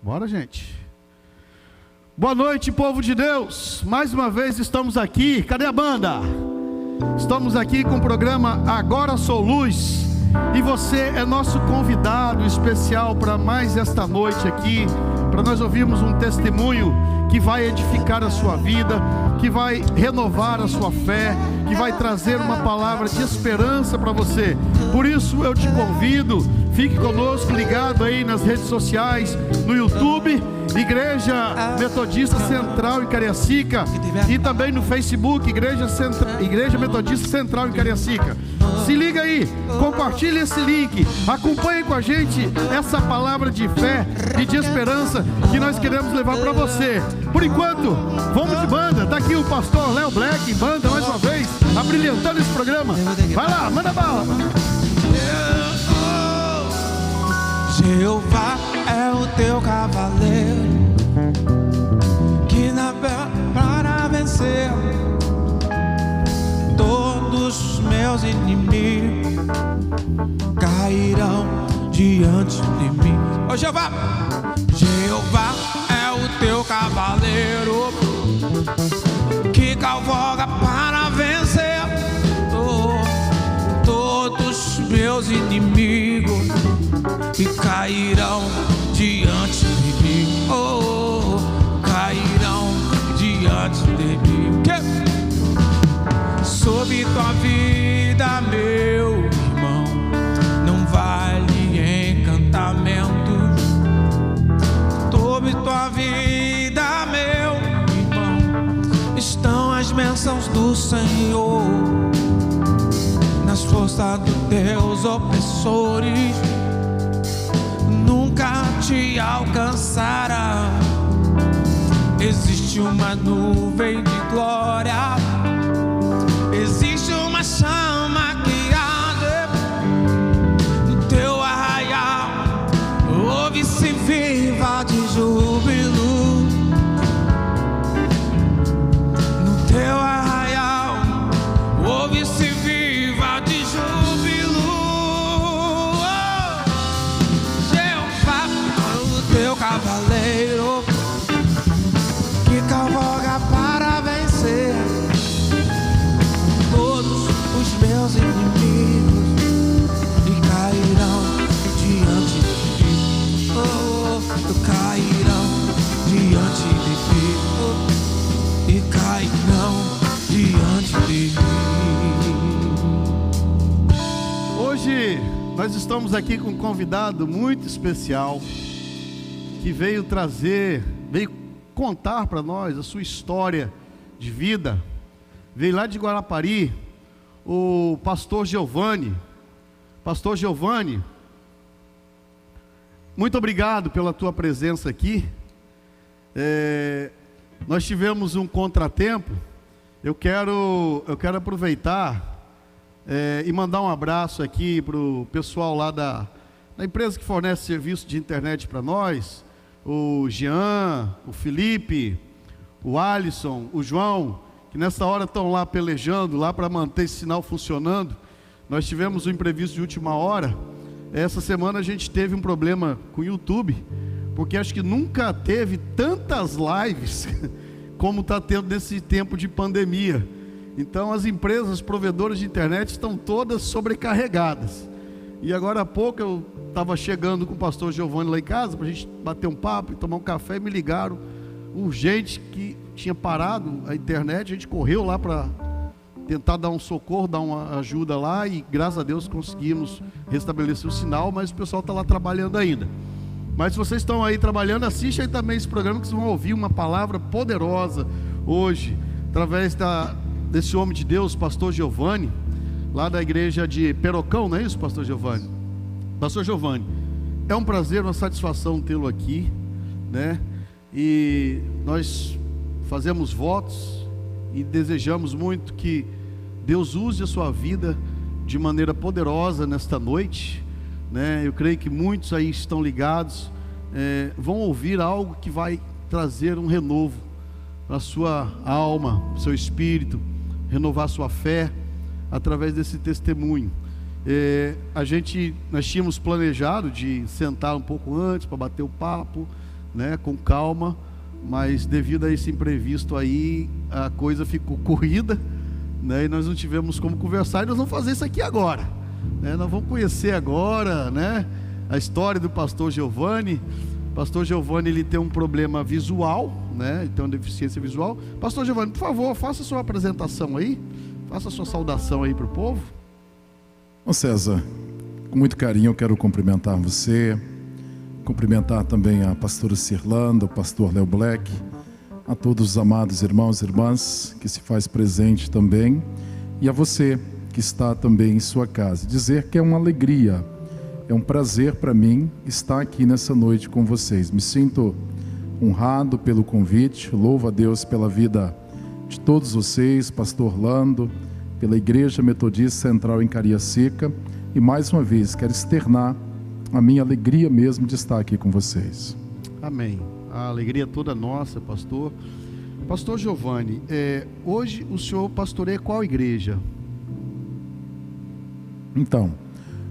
Bora, gente. Boa noite, povo de Deus. Mais uma vez estamos aqui. Cadê a banda? Estamos aqui com o programa Agora Sou Luz. E você é nosso convidado especial para mais esta noite aqui, para nós ouvirmos um testemunho que vai edificar a sua vida, que vai renovar a sua fé, que vai trazer uma palavra de esperança para você. Por isso eu te convido, fique conosco, ligado aí nas redes sociais, no YouTube, Igreja Metodista Central em Cariacica, e também no Facebook, Igreja Metodista Central em Cariacica. Se liga aí, compartilhe esse link, acompanhe com a gente essa palavra de fé e de esperança que nós queremos levar para você. Por enquanto, vamos de banda. Tá aqui o pastor Léo Black em banda mais uma vez, abrilhantando esse programa. Vai lá, manda bala. Jeová é o teu cavaleiro que navega para vencer todos os meus inimigos cairão diante de mim. Ô Jeová, Jeová é o teu cavaleiro que cavalga para vencer todos os meus inimigos e cairão diante de mim. Oh, cairão diante de mim. Sobre tua vida, meu irmão, não vale encantamento. Sobre tua vida, meu irmão, estão as bênçãos do Senhor. Nas forças dos teus opressores nunca te alcançará. Existe uma nuvem de glória, existe uma chama que arde no teu arraial. Ouve-se viva de júbilo no teu arraial. Ouve-se viva de júbilo. Jeová é o teu cavaleiro que cavalga para vencer todos os meus inimigos e cairão diante de ti. Oh, cairão diante de ti e cairão diante de ti. Hoje nós estamos aqui com um convidado muito especial que veio contar para nós a sua história de vida. Veio lá de Guarapari, o pastor Giovanni. Pastor Giovanni, muito obrigado pela tua presença aqui. Nós tivemos um contratempo. Eu quero aproveitar e mandar um abraço aqui para o pessoal lá da empresa que fornece serviço de internet para nós. O Jean, o Felipe, o Alisson, o João, que nessa hora estão lá pelejando lá para manter esse sinal funcionando. Nós tivemos um imprevisto de última hora. Essa semana a gente teve um problema com o YouTube, porque acho que nunca teve tantas lives como está tendo nesse tempo de pandemia. Então as empresas provedoras de internet estão todas sobrecarregadas. E agora há pouco eu estava chegando com o pastor Giovanni lá em casa para a gente bater um papo e tomar um café, e me ligaram urgente que tinha parado a internet. A gente correu lá para tentar dar um socorro, dar uma ajuda lá, e graças a Deus conseguimos restabelecer o sinal, mas o pessoal está lá trabalhando ainda. Mas se vocês estão aí trabalhando, assiste aí também esse programa, que vocês vão ouvir uma palavra poderosa hoje, através desse homem de Deus, pastor Giovanni, lá da igreja de Perocão, não é isso, pastor Giovanni? Pastor Giovanni, é um prazer, uma satisfação tê-lo aqui, né? E nós fazemos votos e desejamos muito que Deus use a sua vida de maneira poderosa nesta noite, né? Eu creio que muitos aí estão ligados, vão ouvir algo que vai trazer um renovo para a sua alma, para o seu espírito, renovar a sua fé através desse testemunho. Nós tínhamos planejado de sentar um pouco antes para bater o papo, né, com calma, mas devido a esse imprevisto aí, a coisa ficou corrida, né, e nós não tivemos como conversar, e nós vamos fazer isso aqui agora, né, nós vamos conhecer agora, né, a história do pastor Giovanni. Pastor Giovanni, ele tem um problema visual, né, ele tem uma deficiência visual. Pastor Giovanni, por favor, faça a sua apresentação aí, faça a sua saudação aí para o povo. Ô César, com muito carinho eu quero cumprimentar você, cumprimentar também a pastora Cirlanda, o pastor Léo Black, a todos os amados irmãos e irmãs que se faz presente também, e a você que está também em sua casa. Dizer que é uma alegria, é um prazer para mim estar aqui nessa noite com vocês. Me sinto honrado pelo convite, louvo a Deus pela vida de todos vocês, pastor Lando, pela Igreja Metodista Central em Cariacica, e mais uma vez quero externar a minha alegria mesmo de estar aqui com vocês. Amém. A alegria toda nossa, pastor. Pastor Giovanni, hoje o senhor pastoreia qual igreja? Então,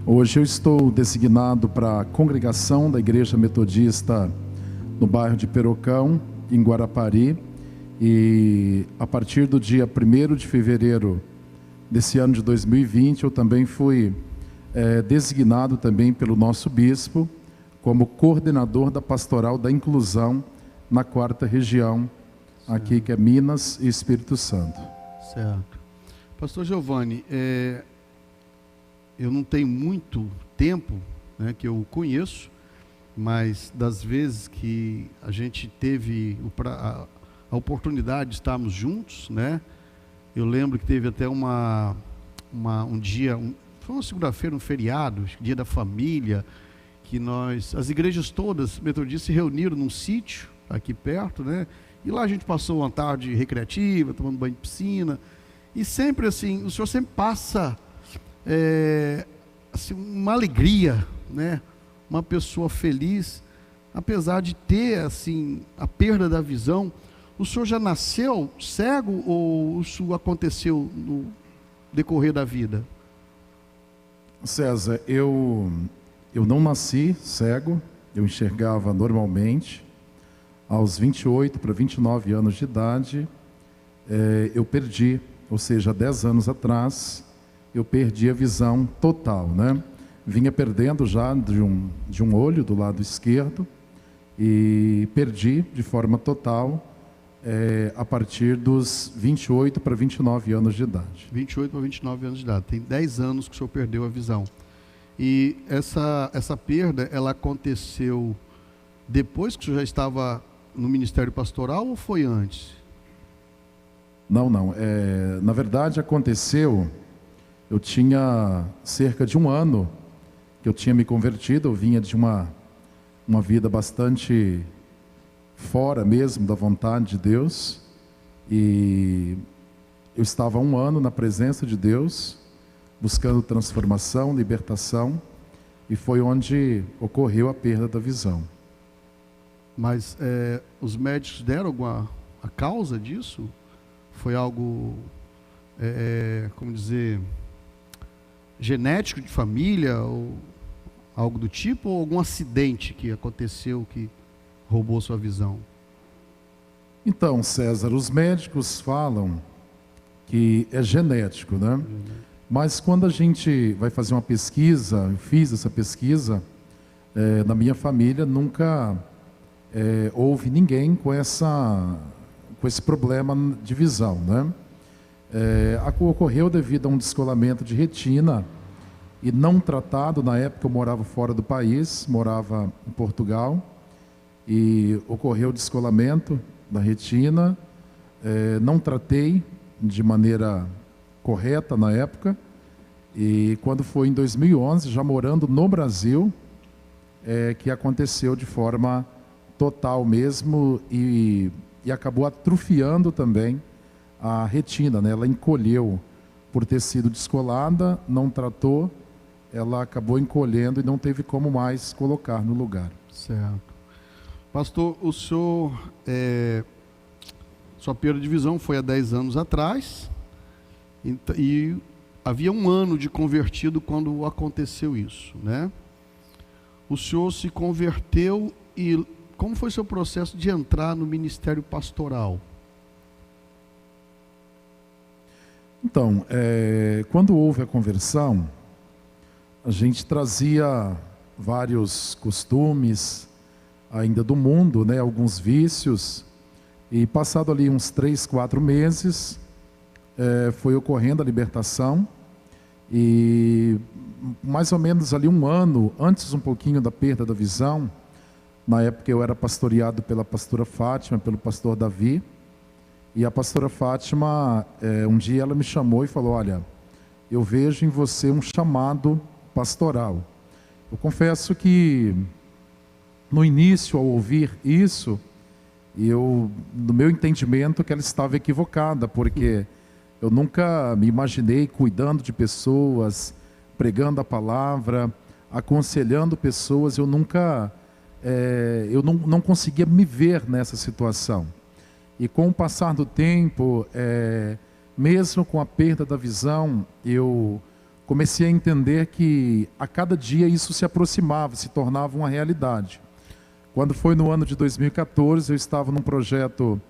hoje eu estou designado para a congregação da Igreja Metodista no bairro de Perocão, em Guarapari, e a partir do dia 1º de fevereiro desse ano de 2020, eu também fui designado também pelo nosso bispo como coordenador da Pastoral da Inclusão na 4ª região, certo, aqui que é Minas e Espírito Santo. Certo. Pastor Giovanni, eu não tenho muito tempo, né, que eu o conheço, mas das vezes que a gente teve a oportunidade de estarmos juntos, né, eu lembro que teve até um dia, foi uma segunda-feira, um feriado, dia da família, que as igrejas todas metodistas se reuniram num sítio aqui perto, né? E lá a gente passou uma tarde recreativa, tomando banho de piscina, e sempre assim, o senhor sempre passa assim, uma alegria, né? Uma pessoa feliz, apesar de ter assim a perda da visão. O senhor já nasceu cego ou isso aconteceu no decorrer da vida? César, eu não nasci cego, eu enxergava normalmente. Aos 28 para 29 anos de idade, eu perdi, ou seja, 10 anos atrás, eu perdi a visão total, né? Vinha perdendo já de um olho do lado esquerdo e perdi de forma total a partir dos 28 para 29 anos de idade. 28 para 29 anos de idade, tem 10 anos que o senhor perdeu a visão. E essa perda, ela aconteceu depois que o senhor já estava no Ministério Pastoral ou foi antes? Não. Na verdade aconteceu, eu tinha cerca de um ano que eu tinha me convertido, eu vinha de uma vida bastante fora mesmo da vontade de Deus, e eu estava há um ano na presença de Deus, buscando transformação, libertação, e foi onde ocorreu a perda da visão. Mas os médicos deram a causa disso? Foi algo, como dizer, genético de família, ou algo do tipo, ou algum acidente que aconteceu que roubou sua visão? Então, César, os médicos falam que é genético, né? Mas quando a gente vai fazer uma pesquisa, eu fiz essa pesquisa, na minha família nunca houve ninguém com esse problema de visão, né? Ocorreu devido a um descolamento de retina e não tratado. Na época eu morava fora do país, morava em Portugal, e ocorreu o descolamento da retina, não tratei de maneira correta na época, e quando foi em 2011, já morando no Brasil, que aconteceu de forma total mesmo, e acabou atrofiando também a retina, né? Ela encolheu por ter sido descolada, não tratou, ela acabou encolhendo e não teve como mais colocar no lugar. Certo. Pastor, o senhor, sua perda de visão foi há 10 anos atrás, e havia um ano de convertido quando aconteceu isso, né? O senhor se converteu e como foi seu processo de entrar no ministério pastoral? Então, quando houve a conversão, a gente trazia vários costumes ainda do mundo, né, alguns vícios, e passado ali uns 3, 4 meses, foi ocorrendo a libertação, e mais ou menos ali um ano, antes um pouquinho da perda da visão, na época eu era pastoreado pela pastora Fátima, pelo pastor Davi, e a pastora Fátima, um dia ela me chamou e falou: olha, eu vejo em você um chamado pastoral. Eu confesso que no início, ao ouvir isso, no meu entendimento, que ela estava equivocada, porque eu nunca me imaginei cuidando de pessoas, pregando a palavra, aconselhando pessoas. Eu nunca, eu não conseguia me ver nessa situação. E com o passar do tempo, mesmo com a perda da visão, eu comecei a entender que a cada dia isso se aproximava, se tornava uma realidade. Quando foi no ano de 2014, eu estava num projeto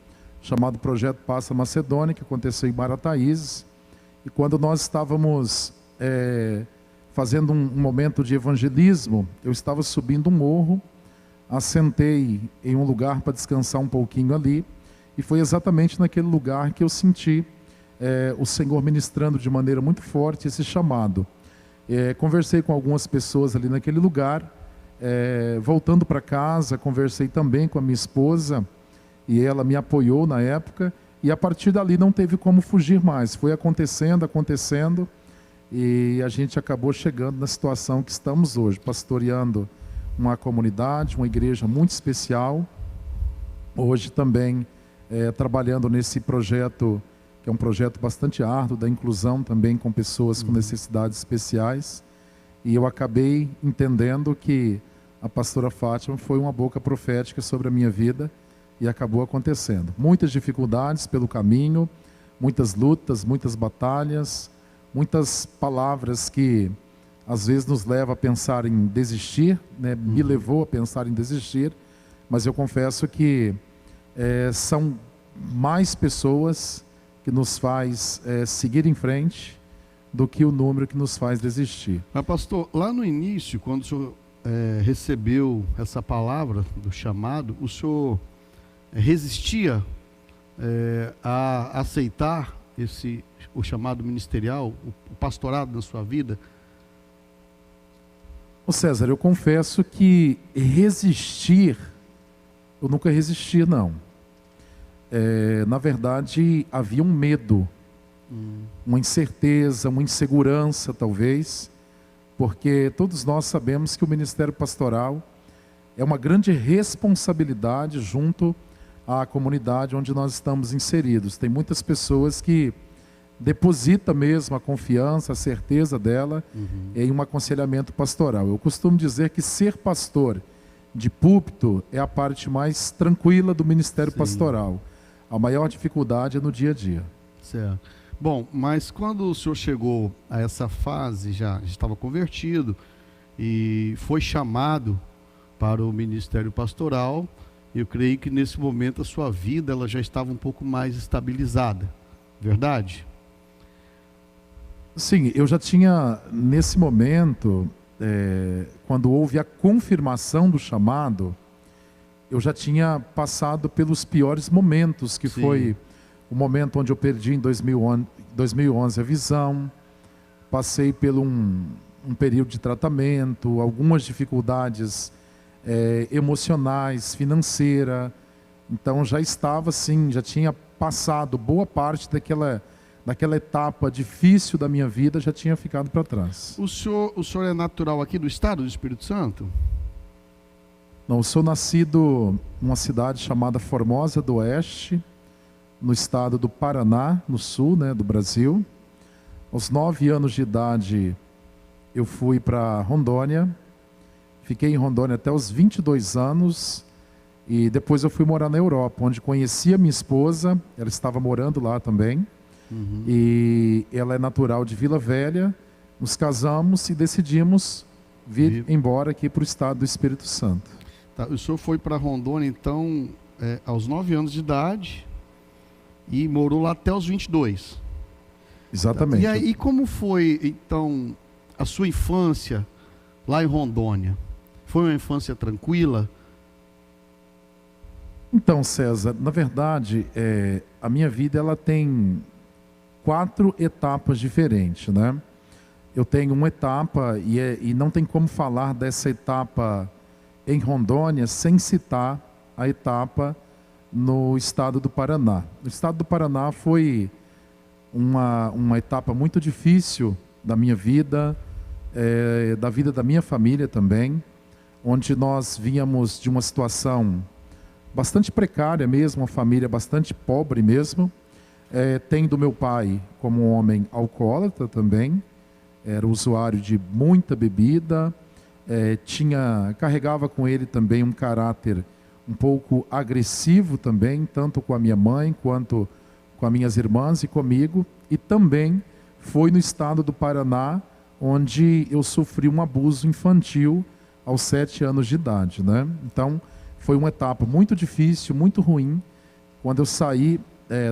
chamado Projeto Passa Macedônia, que aconteceu em Marataízes, e quando nós estávamos fazendo um momento de evangelismo, eu estava subindo um morro, assentei em um lugar para descansar um pouquinho ali, e foi exatamente naquele lugar que eu senti o Senhor ministrando de maneira muito forte esse chamado. Conversei com algumas pessoas ali naquele lugar, voltando para casa, conversei também com a minha esposa, e ela me apoiou na época, e a partir dali não teve como fugir mais. Foi acontecendo, e a gente acabou chegando na situação que estamos hoje, pastoreando uma comunidade, uma igreja muito especial, hoje também trabalhando nesse projeto, que é um projeto bastante árduo, da inclusão também com pessoas com necessidades especiais, e eu acabei entendendo que a pastora Fátima foi uma boca profética sobre a minha vida, e acabou acontecendo. Muitas dificuldades pelo caminho, muitas lutas, muitas batalhas, muitas palavras que às vezes nos levam a pensar em desistir, né? Me levou a pensar em desistir, mas eu confesso que são mais pessoas que nos faz seguir em frente do que o número que nos faz desistir. Mas pastor, lá no início, quando o senhor recebeu essa palavra do chamado, o senhor resistia a aceitar o chamado ministerial, o pastorado na sua vida? Ô César, eu confesso que resistir, eu nunca resisti, não. Na verdade, havia um medo, uma incerteza, uma insegurança talvez, porque todos nós sabemos que o ministério pastoral é uma grande responsabilidade junto à comunidade onde nós estamos inseridos. Tem muitas pessoas que depositam mesmo a confiança, a certeza dela em um aconselhamento pastoral. Eu costumo dizer que ser pastor de púlpito é a parte mais tranquila do ministério pastoral. A maior dificuldade é no dia a dia. Certo. Bom, mas quando o senhor chegou a essa fase, já estava convertido e foi chamado para o ministério pastoral, eu creio que nesse momento a sua vida ela já estava um pouco mais estabilizada, verdade? Sim, eu já tinha, nesse momento, quando houve a confirmação do chamado, eu já tinha passado pelos piores momentos, que foi o momento onde eu perdi em 2011 a visão, passei por um período de tratamento, algumas dificuldades emocionais, financeira. Então já estava assim, já tinha passado boa parte daquela etapa difícil da minha vida, já tinha ficado para trás. O senhor é natural aqui do estado do Espírito Santo? Não, eu sou nascido numa cidade chamada Formosa do Oeste, no estado do Paraná, no sul, né, do Brasil. Aos 9 anos de idade, eu fui para Rondônia. Fiquei em Rondônia até os 22 anos. E depois eu fui morar na Europa, onde conheci a minha esposa. Ela estava morando lá também. E ela é natural de Vila Velha. Nos casamos e decidimos vir embora aqui para o estado do Espírito Santo. Tá, o senhor foi para Rondônia, então, aos 9 anos de idade e morou lá até os 22. Exatamente. E aí, como foi, então, a sua infância lá em Rondônia? Foi uma infância tranquila? Então, César, na verdade, a minha vida ela tem 4 etapas diferentes, né? Eu tenho uma etapa e não tem como falar dessa etapa em Rondônia sem citar a etapa no estado do Paraná. O estado do Paraná foi uma etapa muito difícil da minha vida, da vida da minha família também, onde nós vínhamos de uma situação bastante precária mesmo, uma família bastante pobre mesmo, tendo meu pai como um homem alcoólatra também, era usuário de muita bebida, carregava com ele também um caráter um pouco agressivo também, tanto com a minha mãe quanto com as minhas irmãs e comigo, e também foi no estado do Paraná onde eu sofri um abuso infantil aos 7 anos de idade, né? Então, foi uma etapa muito difícil, muito ruim. Quando eu saí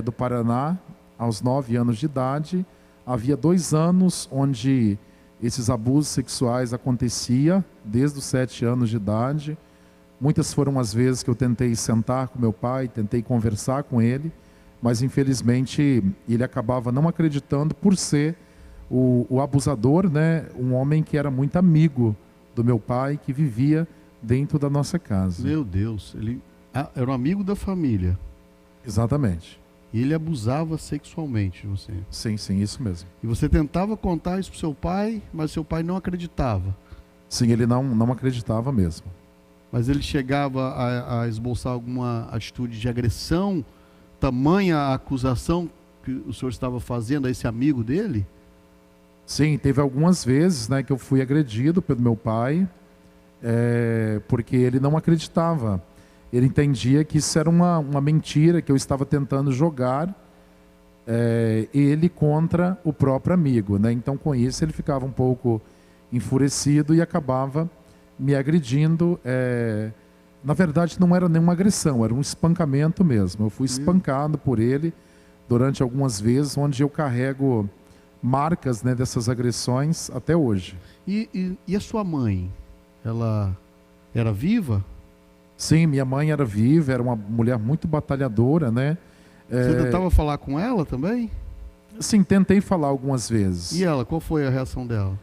do Paraná, aos 9 anos de idade, havia 2 anos onde esses abusos sexuais aconteciam, desde os 7 anos de idade. Muitas foram as vezes que eu tentei sentar com meu pai, tentei conversar com ele, mas infelizmente ele acabava não acreditando por ser o abusador, né? Um homem que era muito amigo do meu pai, que vivia dentro da nossa casa. Meu Deus, ele era um amigo da família. Exatamente. E ele abusava sexualmente de você. Sim, sim, isso mesmo. E você tentava contar isso para o seu pai, mas seu pai não acreditava. Sim, ele não acreditava mesmo. Mas ele chegava a esboçar alguma atitude de agressão, tamanha a acusação que o senhor estava fazendo a esse amigo dele? Sim, teve algumas vezes, né, que eu fui agredido pelo meu pai, porque ele não acreditava. Ele entendia que isso era uma mentira, que eu estava tentando jogar ele contra o próprio amigo, né? Então, com isso, ele ficava um pouco enfurecido e acabava me agredindo. Na verdade, não era nenhuma agressão, era um espancamento mesmo. Eu fui espancado por ele durante algumas vezes, onde eu carrego marcas, né, dessas agressões até hoje. E a sua mãe? Ela era viva? Sim, minha mãe era viva, era uma mulher muito batalhadora, né? Você tentava falar com ela também? Sim, tentei falar algumas vezes. E ela, qual foi a reação dela?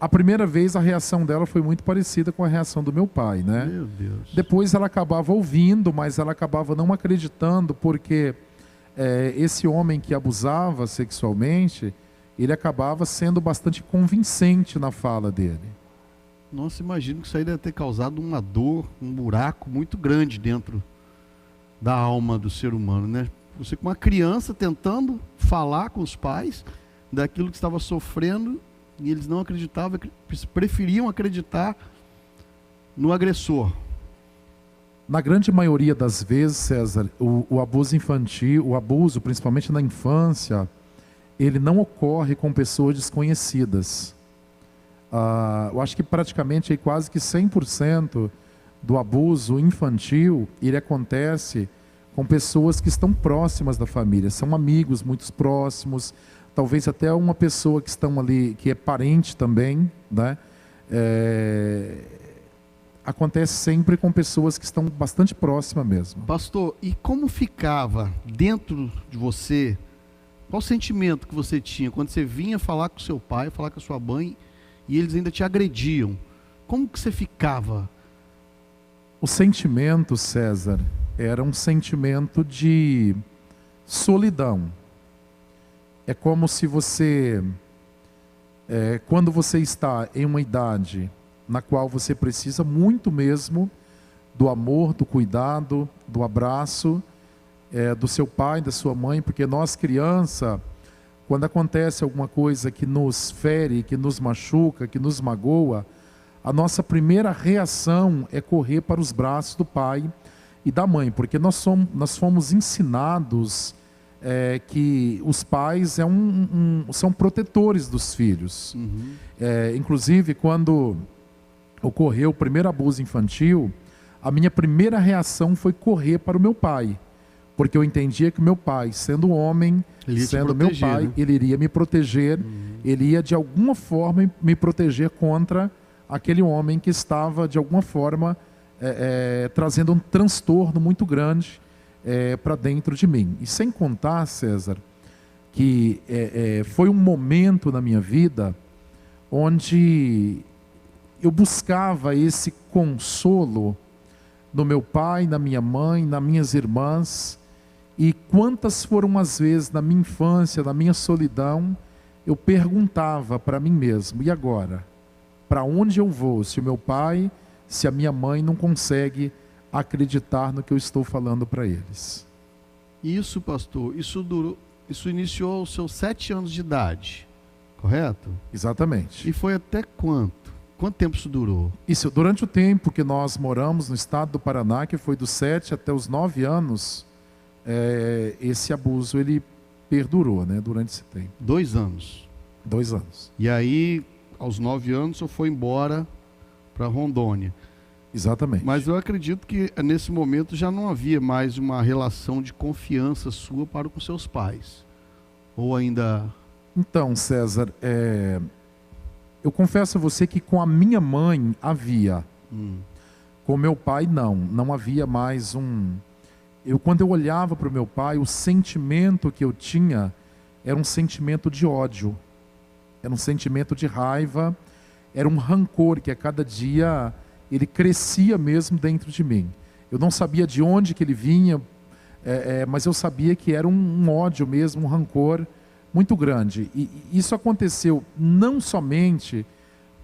A primeira vez a reação dela foi muito parecida com a reação do meu pai, né? Meu Deus. Depois ela acabava ouvindo, mas ela acabava não acreditando, porque esse homem que abusava sexualmente, ele acabava sendo bastante convincente na fala dele. Nossa, imagino que isso aí deve ter causado uma dor, um buraco muito grande dentro da alma do ser humano, né? Você com uma criança tentando falar com os pais daquilo que estava sofrendo e eles não acreditavam, preferiam acreditar no agressor. Na grande maioria das vezes, César, o abuso infantil, o abuso, principalmente na infância, ele não ocorre com pessoas desconhecidas. Eu acho que praticamente quase que 100% do abuso infantil, ele acontece com pessoas que estão próximas da família, são amigos muito próximos, talvez até uma pessoa que estão ali, que é parente também, né? Acontece sempre com pessoas que estão bastante próximas mesmo. Pastor, e como ficava dentro de você, qual o sentimento que você tinha quando você vinha falar com seu pai, falar com a sua mãe, e eles ainda te agrediam? Como que você ficava? O sentimento, César, era um sentimento de solidão. É como se você, quando você está em uma idade na qual você precisa muito mesmo do amor, do cuidado, do abraço, do seu pai, da sua mãe, porque nós, criança, quando acontece alguma coisa que nos fere, que nos machuca, que nos magoa, a nossa primeira reação é correr para os braços do pai e da mãe, porque nós fomos ensinados que os pais são protetores dos filhos. Inclusive, quando ocorreu o primeiro abuso infantil, a minha primeira reação foi correr para o meu pai, porque eu entendia que o meu pai, sendo homem, Ele ia te sendo meu proteger, pai, né? ele iria me proteger, ele ia de alguma forma me proteger contra aquele homem que estava de alguma forma trazendo um transtorno muito grande para dentro de mim. E sem contar, César, que foi um momento na minha vida onde eu buscava esse consolo no meu pai, na minha mãe, nas minhas irmãs. E quantas foram as vezes na minha infância, na minha solidão, eu perguntava para mim mesmo: e agora? Para onde eu vou se o meu pai, se a minha mãe não consegue acreditar no que eu estou falando para eles? Isso, pastor, isso iniciou aos seus 7 anos de idade, correto? Exatamente. E foi até quanto? Quanto tempo isso durou? Isso, durante o tempo que nós moramos no estado do Paraná, que foi dos 7 até os 9 anos, esse abuso ele perdurou, né, durante esse tempo. 2 anos. 2 anos. E aí, aos 9 anos, o senhor foi embora para Rondônia. Exatamente. Mas eu acredito que nesse momento já não havia mais uma relação de confiança sua para com seus pais. Ou ainda... Então, César, eu confesso a você que com a minha mãe havia. Com meu pai, não havia mais quando eu olhava para o meu pai, o sentimento que eu tinha era um sentimento de ódio, era um sentimento de raiva, era um rancor que a cada dia ele crescia mesmo dentro de mim. Eu não sabia de onde que ele vinha, mas eu sabia que era um ódio mesmo, um rancor muito grande. E isso aconteceu não somente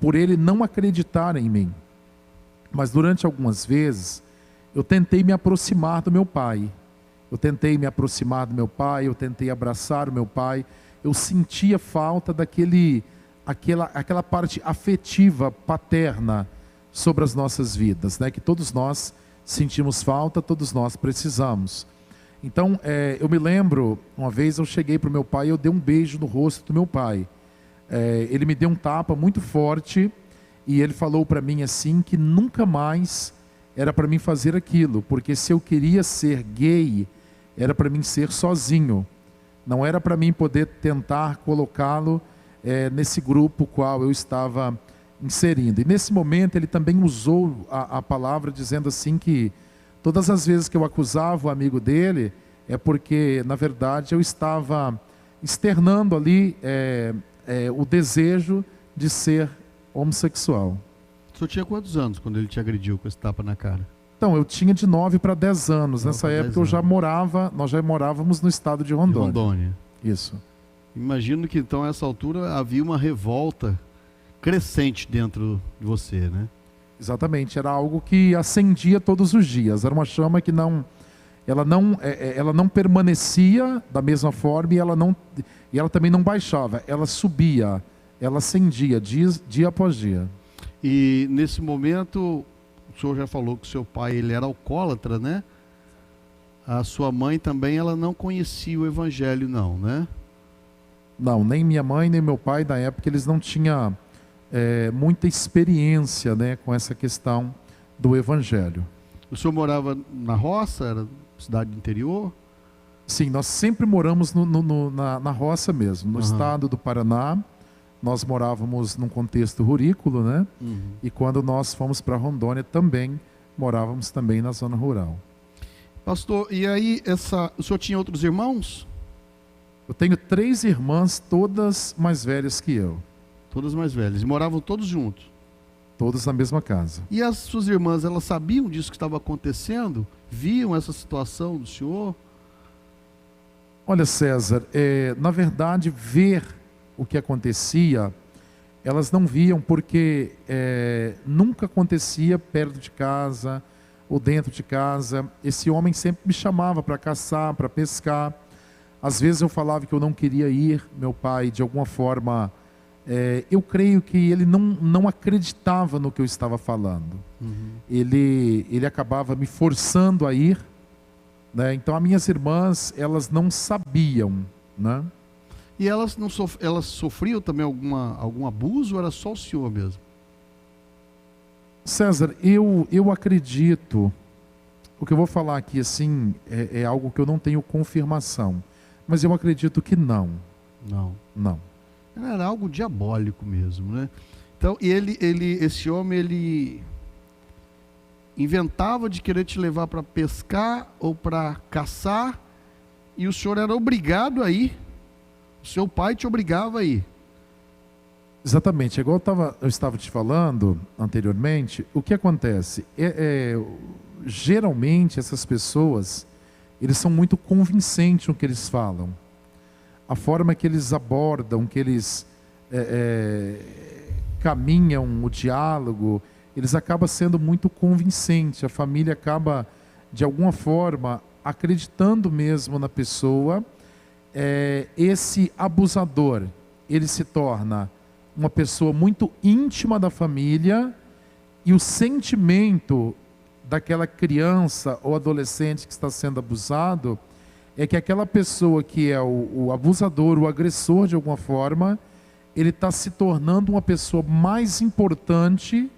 por ele não acreditar em mim, mas durante algumas vezes eu tentei me aproximar do meu pai. Eu tentei me aproximar do meu pai, eu tentei abraçar o meu pai. Eu sentia falta aquela parte afetiva, paterna sobre as nossas vidas, né? Que todos nós sentimos falta, todos nós precisamos. Então, eu me lembro, uma vez eu cheguei para o meu pai e eu dei um beijo no rosto do meu pai. Ele me deu um tapa muito forte e ele falou para mim assim que nunca mais era para mim fazer aquilo, porque se eu queria ser gay, era para mim ser sozinho. Não era para mim poder tentar colocá-lo nesse grupo qual eu estava inserindo. E nesse momento ele também usou a palavra dizendo assim que todas as vezes que eu acusava o amigo dele, é porque na verdade eu estava externando ali o desejo de ser homossexual. O senhor tinha quantos anos quando ele te agrediu com esse tapa na cara? Então, eu tinha de 9 para 10 anos. Nessa época nós já morávamos no estado de Rondônia. Rondônia. Isso. Imagino que então a essa altura havia uma revolta crescente dentro de você, né? Exatamente, era algo que acendia todos os dias. Era uma chama que ela não permanecia da mesma forma e ela também não baixava. Ela subia, ela acendia dia após dia. E nesse momento, o senhor já falou que o seu pai ele era alcoólatra, né? A sua mãe também, ela não conhecia o evangelho não, né? Não, nem minha mãe nem meu pai, na época, eles não tinham muita experiência, né, com essa questão do evangelho. O senhor morava na roça, era cidade do interior? Sim, nós sempre moramos na roça mesmo, no estado do Paraná. Nós morávamos num contexto rurícola, né? E quando nós fomos para Rondônia também, morávamos também na zona rural. Pastor, e aí o senhor tinha outros irmãos? Eu tenho 3 irmãs, todas mais velhas que eu. Todas mais velhas. E moravam todos juntos? Todas na mesma casa. E as suas irmãs, elas sabiam disso que estava acontecendo? Viam essa situação do senhor? Olha, César, na verdade, ver o que acontecia, elas não viam porque nunca acontecia perto de casa ou dentro de casa. Esse homem sempre me chamava para caçar, para pescar. Às vezes eu falava que eu não queria ir. Meu pai, de alguma forma, eu creio que ele não acreditava no que eu estava falando. Ele acabava me forçando a ir, né? Então as minhas irmãs, elas não sabiam, né? E elas sofriam também algum abuso ou era só o senhor mesmo? César, eu acredito, o que eu vou falar aqui assim é algo que eu não tenho confirmação, mas eu acredito que não. Não. Era algo diabólico mesmo, né? Então, esse homem, ele inventava de querer te levar para pescar ou para caçar, e o senhor era obrigado a ir. O seu pai te obrigava a ir. Exatamente, igual eu estava te falando anteriormente, o que acontece? Geralmente essas pessoas, eles são muito convincentes no que eles falam. A forma que eles abordam, que eles caminham o diálogo, eles acabam sendo muito convincentes. A família acaba, de alguma forma, acreditando mesmo na pessoa. Esse abusador, ele se torna uma pessoa muito íntima da família, e o sentimento daquela criança ou adolescente que está sendo abusado é que aquela pessoa que é o abusador, o agressor de alguma forma, ele está se tornando uma pessoa mais importante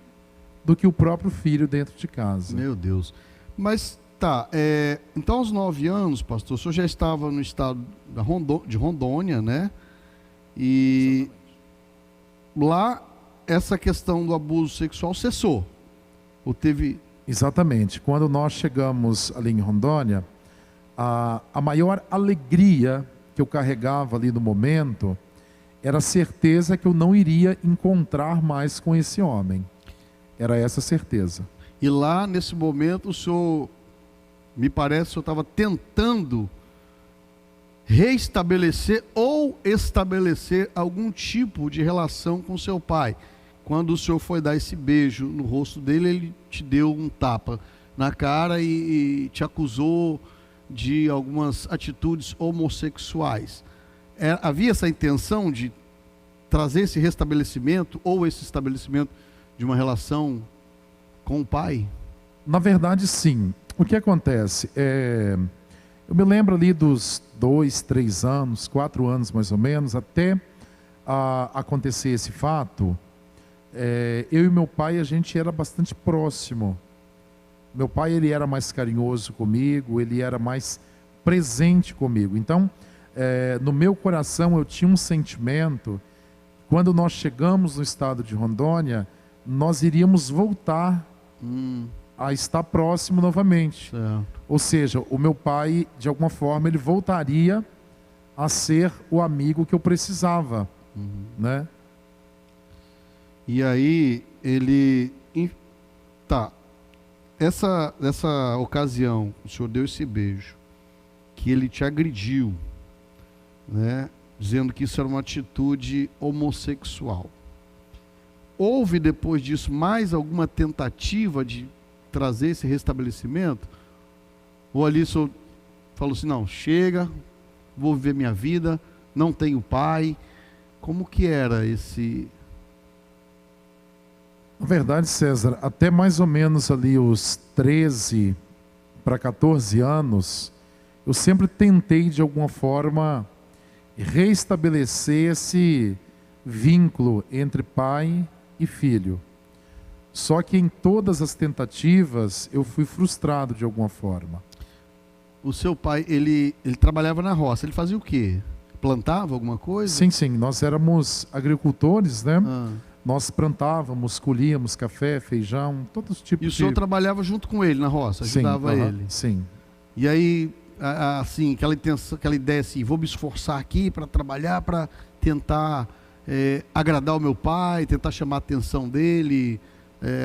do que o próprio filho dentro de casa. Meu Deus. Mas tá, então aos 9 anos, pastor, o senhor já estava no estado de Rondônia, né? E lá essa questão do abuso sexual cessou? Ou teve... Exatamente. Quando nós chegamos ali em Rondônia, a maior alegria que eu carregava ali no momento era a certeza que eu não iria encontrar mais com esse homem. Era essa certeza. E lá, nesse momento, o senhor, me parece, o senhor estava tentando reestabelecer ou estabelecer algum tipo de relação com seu pai. Quando o senhor foi dar esse beijo no rosto dele, ele te deu um tapa na cara e te acusou de algumas atitudes homossexuais. Havia essa intenção de trazer esse restabelecimento ou esse estabelecimento de uma relação com o pai? Na verdade, sim. O que acontece? Eu me lembro ali dos 2, 3 anos, 4 anos mais ou menos, até acontecer esse fato, eu e meu pai, a gente era bastante próximo. Meu pai, ele era mais carinhoso comigo, ele era mais presente comigo. Então, no meu coração, eu tinha um sentimento, quando nós chegamos no estado de Rondônia, nós iríamos voltar a estar próximo novamente. Certo. Ou seja, o meu pai, de alguma forma, ele voltaria a ser o amigo que eu precisava, né? E aí, nessa ocasião, o senhor deu esse beijo, que ele te agrediu, né? Dizendo que isso era uma atitude homossexual. Houve depois disso mais alguma tentativa de trazer esse restabelecimento? Ou ali o senhor falou assim, não, chega, vou viver minha vida, não tenho pai? Como que era esse... Na verdade, César, até mais ou menos ali os 13 para 14 anos, eu sempre tentei de alguma forma reestabelecer esse vínculo entre pai e filho. Só que em todas as tentativas eu fui frustrado de alguma forma. O seu pai, ele trabalhava na roça, ele fazia o quê? Plantava alguma coisa? Sim, sim, nós éramos agricultores, né? Nós plantávamos, colhíamos café, feijão, todos os tipos de... E o senhor trabalhava junto com ele na roça, ajudava ele? Sim. E aí, assim, aquela ideia assim, vou me esforçar aqui para trabalhar, para tentar agradar o meu pai, tentar chamar a atenção dele,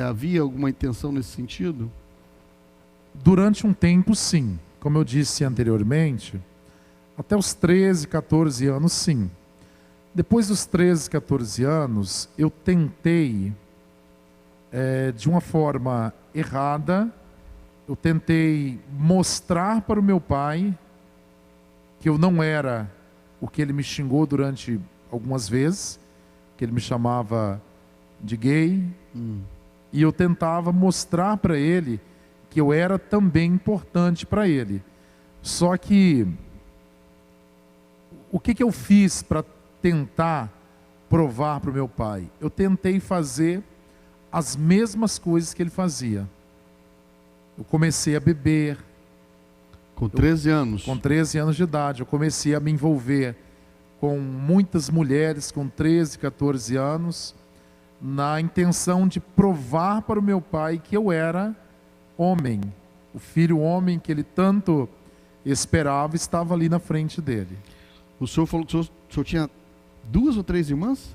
havia alguma intenção nesse sentido? Durante um tempo, sim. Como eu disse anteriormente, até os 13, 14 anos, sim. Depois dos 13, 14 anos, eu tentei, de uma forma errada, eu tentei mostrar para o meu pai que eu não era o que ele me xingou durante algumas vezes, que ele me chamava de gay, e eu tentava mostrar para ele que eu era também importante para ele. Só que, o que eu fiz para tentar provar para o meu pai? Eu tentei fazer as mesmas coisas que ele fazia. Eu comecei a beber. Com 13 anos. Com 13 anos de idade, eu comecei a me envolver com muitas mulheres com 13, 14 anos, na intenção de provar para o meu pai que eu era homem. O filho homem que ele tanto esperava estava ali na frente dele. O senhor falou que o senhor tinha 2 ou 3 irmãs?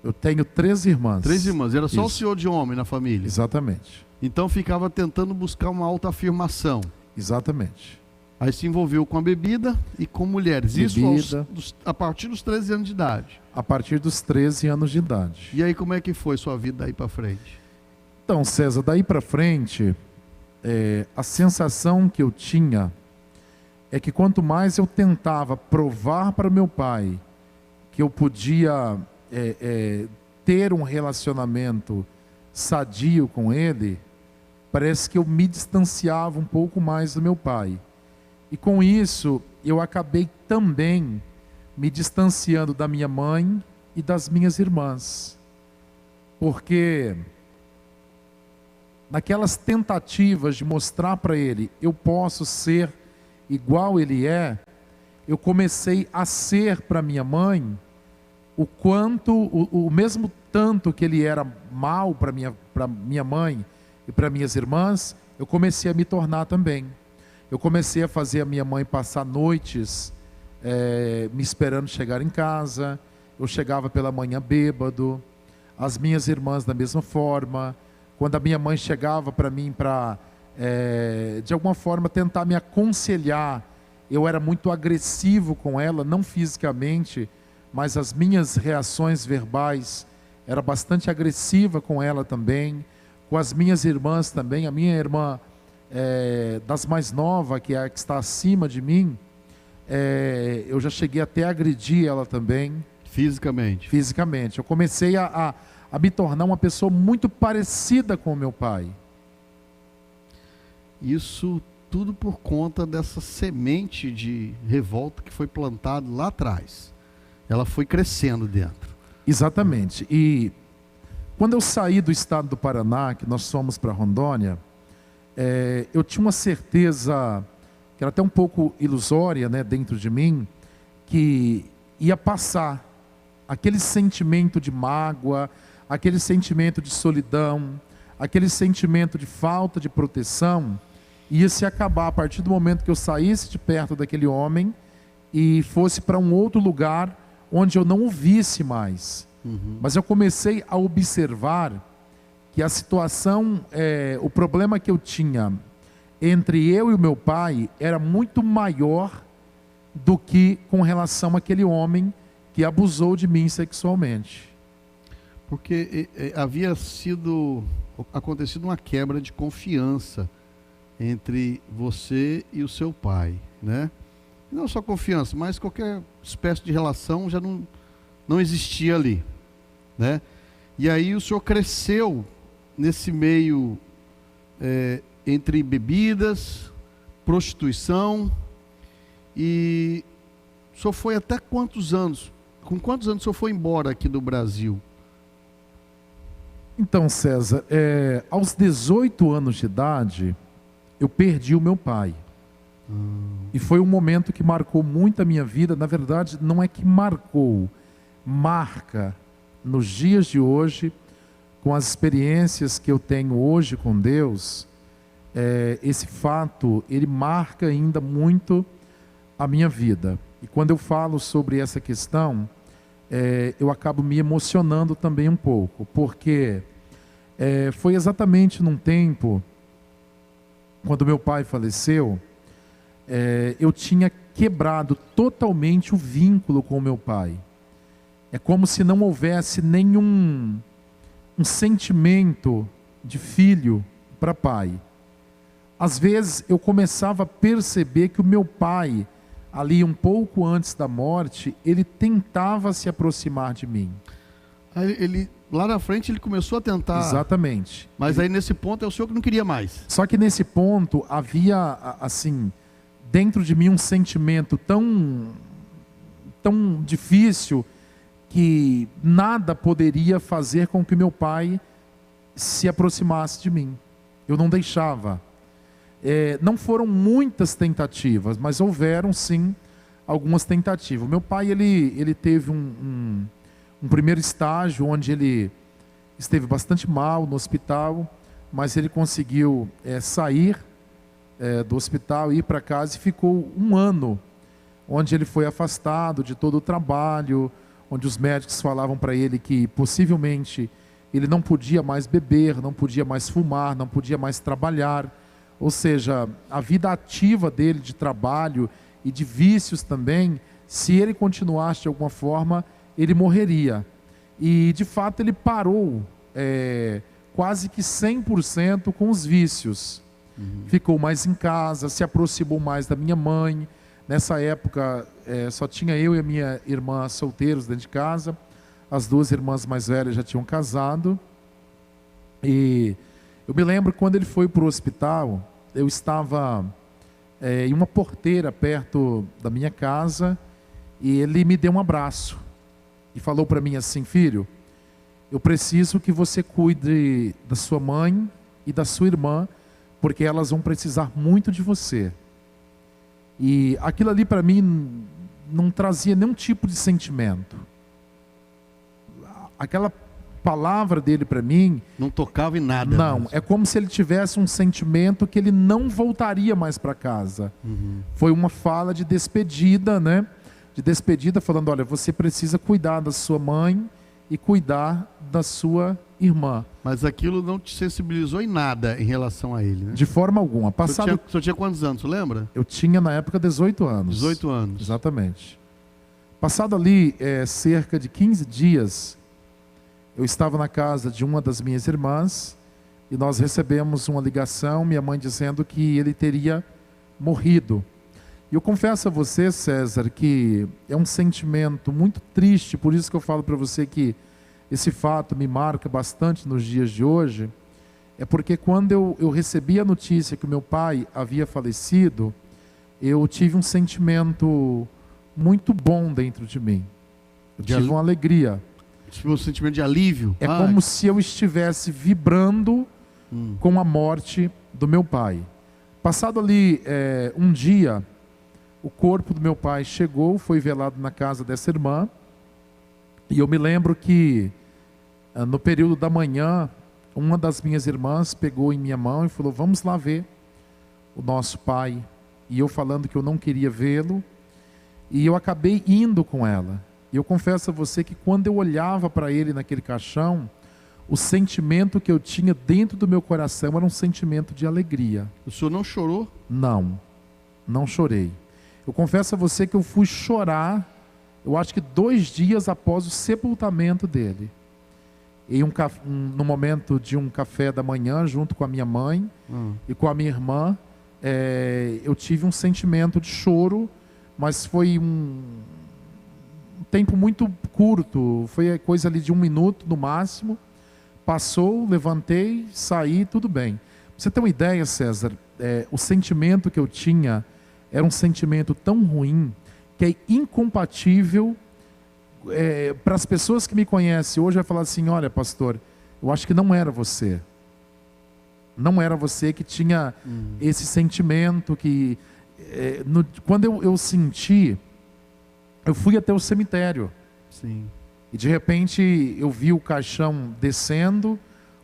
Eu tenho 3 irmãs. 3 irmãs. Era só Isso. o senhor de homem na família? Exatamente. Então ficava tentando buscar uma autoafirmação. Exatamente. Aí se envolveu com a bebida e com mulheres. Bebida. Isso a partir dos 13 anos de idade. A partir dos 13 anos de idade. E aí como é que foi sua vida daí para frente? Então, César, daí para frente, a sensação que eu tinha é que quanto mais eu tentava provar para meu pai que eu podia ter um relacionamento sadio com ele, parece que eu me distanciava um pouco mais do meu pai. E com isso, eu acabei também me distanciando da minha mãe e das minhas irmãs. Porque naquelas tentativas de mostrar para ele, eu posso ser igual ele é, eu comecei a ser para minha mãe o mesmo tanto que ele era mal para minha mãe e para minhas irmãs, eu comecei a me tornar também. Eu comecei a fazer a minha mãe passar noites me esperando chegar em casa. Eu chegava pela manhã bêbado. As minhas irmãs da mesma forma. Quando a minha mãe chegava para mim para, de alguma forma, tentar me aconselhar, eu era muito agressivo com ela, não fisicamente, mas as minhas reações verbais era bastante agressiva com ela também. Com as minhas irmãs também. A minha irmã das mais novas, que é a que está acima de mim, eu já cheguei até a agredir ela também. Fisicamente? Fisicamente. Eu comecei a me tornar uma pessoa muito parecida com o meu pai. Isso tudo por conta dessa semente de revolta que foi plantada lá atrás. Ela foi crescendo dentro. Exatamente. E quando eu saí do estado do Paraná, que nós fomos para Rondônia, eu tinha uma certeza, que era até um pouco ilusória, né, dentro de mim, que ia passar aquele sentimento de mágoa, aquele sentimento de solidão, aquele sentimento de falta de proteção, ia se acabar a partir do momento que eu saísse de perto daquele homem e fosse para um outro lugar onde eu não o visse mais. Mas eu comecei a observar que a situação, o problema que eu tinha entre eu e o meu pai era muito maior do que com relação àquele homem que abusou de mim sexualmente. Porque havia acontecido uma quebra de confiança entre você e o seu pai, né? Não só confiança, mas qualquer espécie de relação já não existia ali, né? E aí o senhor cresceu nesse meio entre bebidas, prostituição, e o senhor foi até quantos anos? Com quantos anos o senhor foi embora aqui do Brasil? Então, César, aos 18 anos de idade, eu perdi o meu pai. E foi um momento que marcou muito a minha vida. Na verdade, não é que marcou, marca nos dias de hoje, com as experiências que eu tenho hoje com Deus. Esse fato, ele marca ainda muito a minha vida. E quando eu falo sobre essa questão, eu acabo me emocionando também um pouco, porque foi exatamente num tempo, quando meu pai faleceu, eu tinha quebrado totalmente o vínculo com o meu pai. É como se não houvesse nenhum sentimento de filho para pai. Às vezes eu começava a perceber que o meu pai, ali um pouco antes da morte, ele tentava se aproximar de mim. Aí lá na frente ele começou a tentar. Exatamente. Mas aí nesse ponto é o senhor que não queria mais. Só que nesse ponto havia, assim, dentro de mim um sentimento tão difícil, que nada poderia fazer com que meu pai se aproximasse de mim. Eu não deixava. Não foram muitas tentativas, mas houveram sim algumas tentativas. Meu pai ele teve um primeiro estágio onde ele esteve bastante mal no hospital, mas ele conseguiu sair do hospital, ir para casa e ficou um ano, onde ele foi afastado de todo o trabalho, onde os médicos falavam para ele que possivelmente ele não podia mais beber, não podia mais fumar, não podia mais trabalhar. Ou seja, a vida ativa dele de trabalho e de vícios também, se ele continuasse de alguma forma, ele morreria. E de fato ele parou quase que 100% com os vícios. Ficou mais em casa, se aproximou mais da minha mãe. Nessa época só tinha eu e a minha irmã solteiros dentro de casa. As duas irmãs mais velhas já tinham casado. E eu me lembro quando ele foi para o hospital, eu estava em uma porteira perto da minha casa e ele me deu um abraço e falou para mim assim: filho, eu preciso que você cuide da sua mãe e da sua irmã, porque elas vão precisar muito de você. E aquilo ali para mim não trazia nenhum tipo de sentimento. Aquela palavra dele para mim não tocava em nada. Não, mesmo. é como se ele tivesse um sentimento que ele não voltaria mais para casa. Foi uma fala de despedida, né? De despedida, falando: olha, você precisa cuidar da sua mãe e cuidar da sua irmã. Mas aquilo não te sensibilizou em nada em relação a ele, né? De forma alguma. O senhor tinha quantos anos, você lembra? Eu tinha na época 18 anos. 18 anos. Exatamente. Passado ali cerca de 15 dias, eu estava na casa de uma das minhas irmãs e nós recebemos uma ligação, minha mãe dizendo que ele teria morrido. E eu confesso a você, César, que é um sentimento muito triste, por isso que eu falo para você que esse fato me marca bastante nos dias de hoje, é porque quando eu recebi a notícia que o meu pai havia falecido, eu tive um sentimento muito bom dentro de mim. Eu tive uma alegria. Um sentimento de alívio. É como se eu estivesse vibrando com a morte do meu pai. Passado ali um dia, o corpo do meu pai chegou, foi velado na casa dessa irmã. E eu me lembro que no período da manhã, uma das minhas irmãs pegou em minha mão e falou: vamos lá ver o nosso pai. E eu falando que eu não queria vê-lo, e eu acabei indo com ela. E eu confesso a você que quando eu olhava para ele naquele caixão, o sentimento que eu tinha dentro do meu coração era um sentimento de alegria. O senhor não chorou? Não, não chorei. Eu confesso a você que eu fui chorar, eu acho que 2 dias após o sepultamento dele. No momento de um café da manhã, junto com a minha mãe e com a minha irmã, eu tive um sentimento de choro, mas foi um tempo muito curto, foi coisa ali de 1 minuto no máximo. Passou, levantei, saí, tudo bem. Pra você ter uma ideia, César, o sentimento que eu tinha era um sentimento tão ruim que é incompatível. Para as pessoas que me conhecem hoje, vai falar assim: olha, pastor, eu acho que não era você. Não era você que tinha esse sentimento que... quando eu senti, eu fui até o cemitério. Sim. E de repente eu vi o caixão descendo.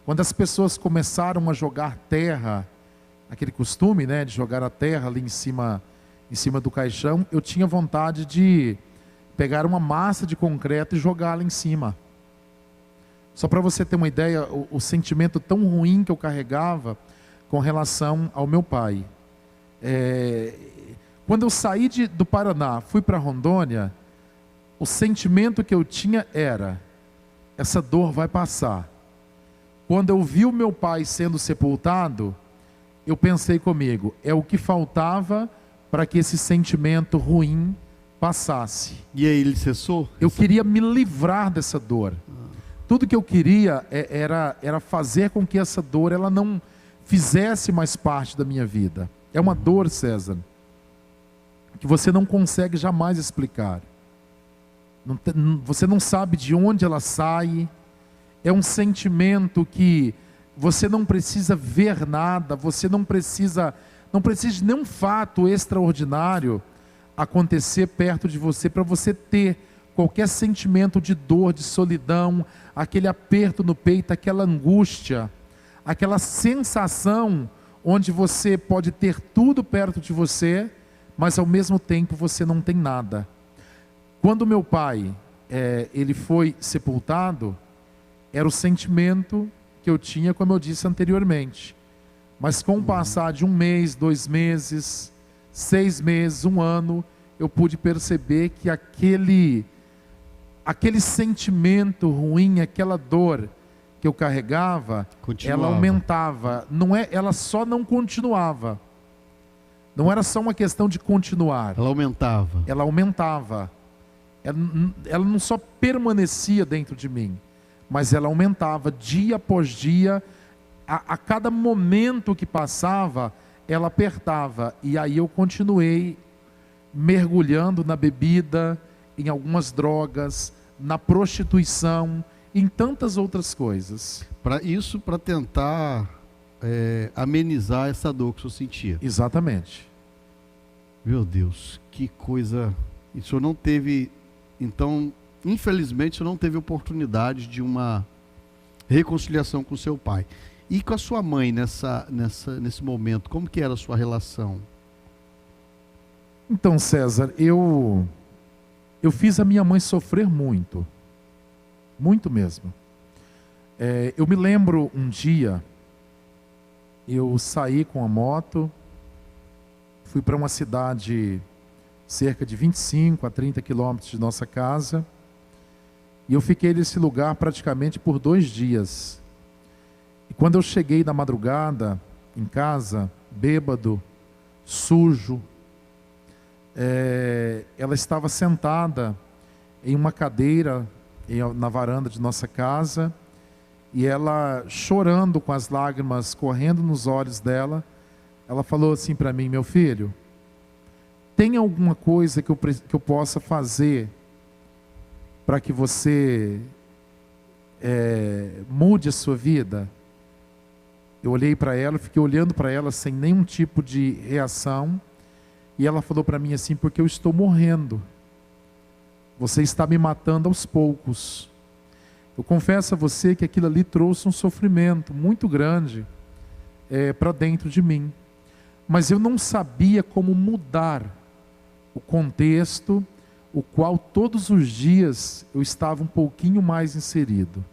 Quando as pessoas começaram a jogar terra, aquele costume, né, de jogar a terra ali em cima do caixão, eu tinha vontade de pegar uma massa de concreto e jogá-la em cima. Só para você ter uma ideia, o sentimento tão ruim que eu carregava com relação ao meu pai. Quando eu saí do Paraná, fui para Rondônia, o sentimento que eu tinha era: essa dor vai passar. Quando eu vi o meu pai sendo sepultado, eu pensei comigo: é o que faltava para que esse sentimento ruim passasse. E aí ele cessou? Eu queria me livrar dessa dor. Tudo que eu queria era fazer com que essa dor ela não fizesse mais parte da minha vida. É uma dor, César, que você não consegue jamais explicar. Você não sabe de onde ela sai. É um sentimento que você não precisa ver nada, você não precisa de nenhum fato extraordinário acontecer perto de você para você ter qualquer sentimento de dor, de solidão, aquele aperto no peito, aquela angústia, aquela sensação onde você pode ter tudo perto de você, mas ao mesmo tempo você não tem nada. Quando meu pai ele foi sepultado, era o sentimento que eu tinha, como eu disse anteriormente. Mas com o passar de 1 mês, 2 meses, 6 meses, 1 ano, eu pude perceber que aquele sentimento ruim, aquela dor que eu carregava, ela aumentava. Ela só não continuava. Não era só uma questão de continuar. Ela aumentava. Ela aumentava. Ela não só permanecia dentro de mim, mas ela aumentava dia após dia. A cada momento que passava, ela apertava. E aí eu continuei mergulhando na bebida, em algumas drogas, na prostituição, em tantas outras coisas. Para tentar amenizar essa dor que o senhor sentia. Exatamente. Meu Deus, que coisa. E o senhor não teve, então, infelizmente, o senhor não teve oportunidade de uma reconciliação com seu pai. E com a sua mãe nesse momento, como que era a sua relação? Então, César, eu fiz a minha mãe sofrer muito. Muito mesmo. Eu me lembro um dia, eu saí com a moto, fui para uma cidade cerca de 25 a 30 quilômetros de nossa casa, e eu fiquei nesse lugar praticamente por 2 dias. E quando eu cheguei na madrugada, em casa, bêbado, sujo, ela estava sentada em uma cadeira na varanda de nossa casa, e ela chorando, com as lágrimas correndo nos olhos dela, ela falou assim para mim: meu filho, tem alguma coisa que eu possa fazer para que você mude a sua vida? Eu olhei para ela, fiquei olhando para ela sem nenhum tipo de reação, e ela falou para mim assim: porque eu estou morrendo, você está me matando aos poucos. Eu confesso a você que aquilo ali trouxe um sofrimento muito grande para dentro de mim, mas eu não sabia como mudar o contexto, o qual todos os dias eu estava um pouquinho mais inserido.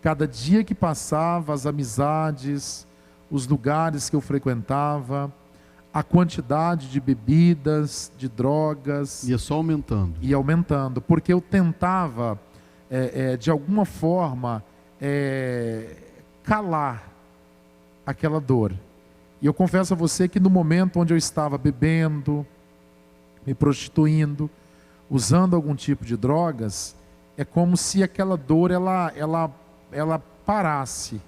Cada dia que passava, as amizades, os lugares que eu frequentava, a quantidade de bebidas, de drogas... Ia só aumentando. Ia aumentando, porque eu tentava, de alguma forma, calar aquela dor. E eu confesso a você que no momento onde eu estava bebendo, me prostituindo, usando algum tipo de drogas, é como se aquela dor, ela parasse.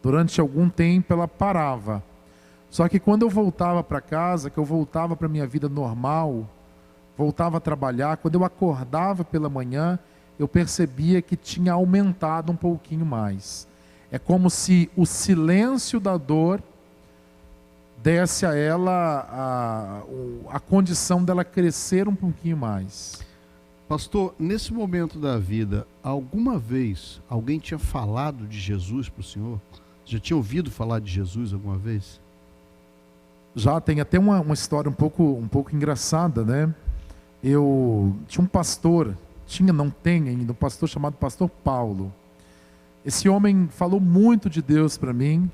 Durante algum tempo ela parava. Só que quando eu voltava para casa, que eu voltava para a minha vida normal, voltava a trabalhar, quando eu acordava pela manhã, eu percebia que tinha aumentado um pouquinho mais. É como se o silêncio da dor desse a ela a condição dela crescer um pouquinho mais. Pastor, nesse momento da vida, alguma vez alguém tinha falado de Jesus para o senhor? Já tinha ouvido falar de Jesus alguma vez? Já, tem até uma história um pouco engraçada, né? Eu tinha um pastor, não tem ainda, um pastor chamado Pastor Paulo. Esse homem falou muito de Deus para mim,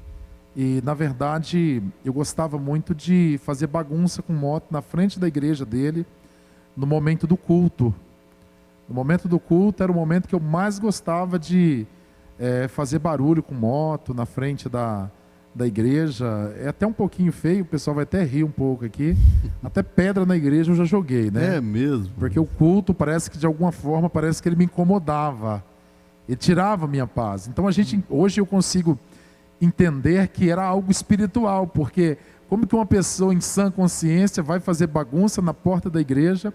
e na verdade eu gostava muito de fazer bagunça com moto na frente da igreja dele, no momento do culto. No momento do culto era o momento que eu mais gostava de fazer barulho com moto na frente da igreja. É até um pouquinho feio, o pessoal vai até rir um pouco aqui. Até pedra na igreja eu já joguei, né? É mesmo? Porque o culto parece que de alguma forma, parece que ele me incomodava. Ele tirava a minha paz. Então hoje eu consigo entender que era algo espiritual, porque como que uma pessoa em sã consciência vai fazer bagunça na porta da igreja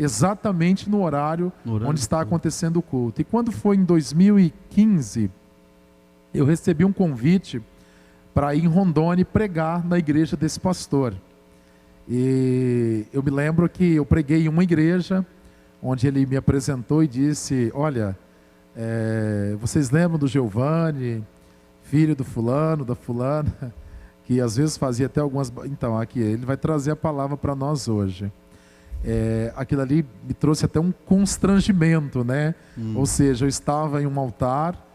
exatamente no horário onde está acontecendo o culto? E quando foi em 2015, eu recebi um convite para ir em Rondônia e pregar na igreja desse pastor. E eu me lembro que eu preguei em uma igreja, onde ele me apresentou e disse: olha, vocês lembram do Giovanni, filho do fulano, da fulana, que às vezes fazia até algumas... Então, aqui, ele vai trazer a palavra para nós hoje. Aquilo ali me trouxe até um constrangimento, né? Ou seja, eu estava em um altar,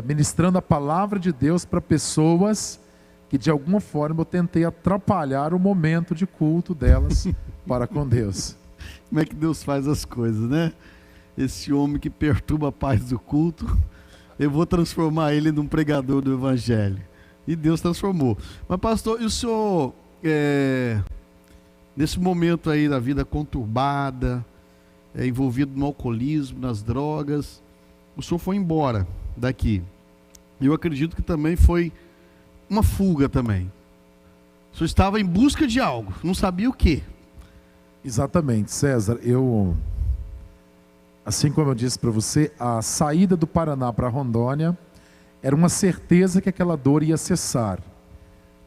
ministrando a palavra de Deus para pessoas que de alguma forma eu tentei atrapalhar o momento de culto delas para com Deus. Como é que Deus faz as coisas, né? Esse homem que perturba a paz do culto, eu vou transformar ele num pregador do evangelho. E Deus transformou. Mas pastor, e o senhor, nesse momento aí da vida conturbada, envolvido no alcoolismo, nas drogas, o senhor foi embora daqui. Eu acredito que também foi uma fuga também. O senhor estava em busca de algo, não sabia o quê. Exatamente, César. Assim como eu disse para você, a saída do Paraná para Rondônia era uma certeza que aquela dor ia cessar.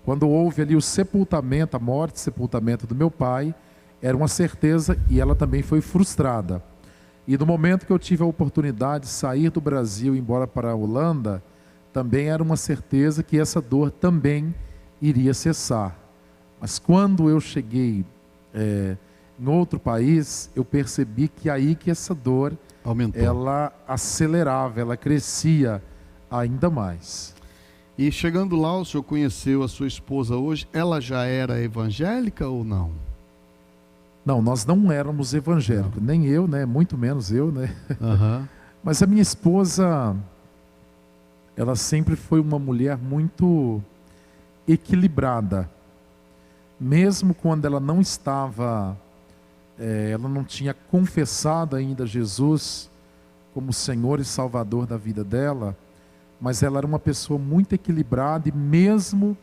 Quando houve ali o sepultamento, a morte e sepultamento do meu pai, era uma certeza e ela também foi frustrada. E no momento que eu tive a oportunidade de sair do Brasil e ir embora para a Holanda, também era uma certeza que essa dor também iria cessar. Mas quando eu cheguei em outro país, eu percebi que aí que essa dor aumentou. Ela acelerava, ela crescia ainda mais. E chegando lá, o senhor conheceu a sua esposa hoje, ela já era evangélica ou não? Não, nós não éramos evangélicos, nem eu, né? Muito menos eu, né? Uhum. Mas a minha esposa, ela sempre foi uma mulher muito equilibrada. Mesmo quando ela não estava, ela não tinha confessado ainda Jesus como Senhor e Salvador da vida dela, mas ela era uma pessoa muito equilibrada e mesmo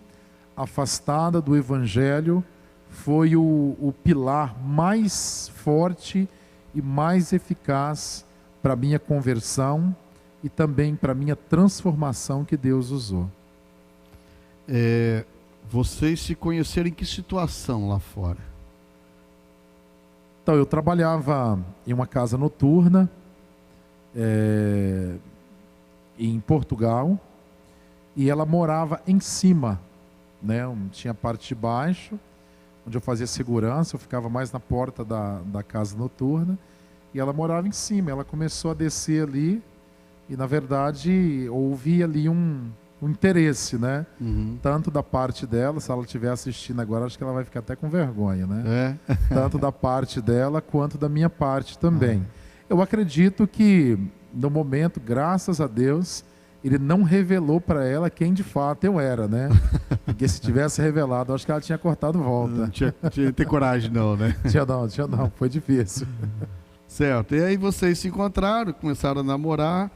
afastada do Evangelho, foi o pilar mais forte e mais eficaz para a minha conversão e também para a minha transformação que Deus usou. Vocês se conheceram em que situação lá fora? Então, eu trabalhava em uma casa noturna, em Portugal, e ela morava em cima, né? Tinha a parte de baixo, onde eu fazia segurança, eu ficava mais na porta da casa noturna, e ela morava em cima. Ela começou a descer ali, e na verdade houve ali um interesse, né? Uhum. Tanto da parte dela, se ela estiver assistindo agora, acho que ela vai ficar até com vergonha, né? Tanto da parte dela, quanto da minha parte também. Eu acredito que, no momento, graças a Deus, ele não revelou para ela quem de fato eu era, né? Porque se tivesse revelado, acho que ela tinha cortado volta. Não tinha que ter coragem não, né? Tinha não, foi difícil. Certo, e aí vocês se encontraram, começaram a namorar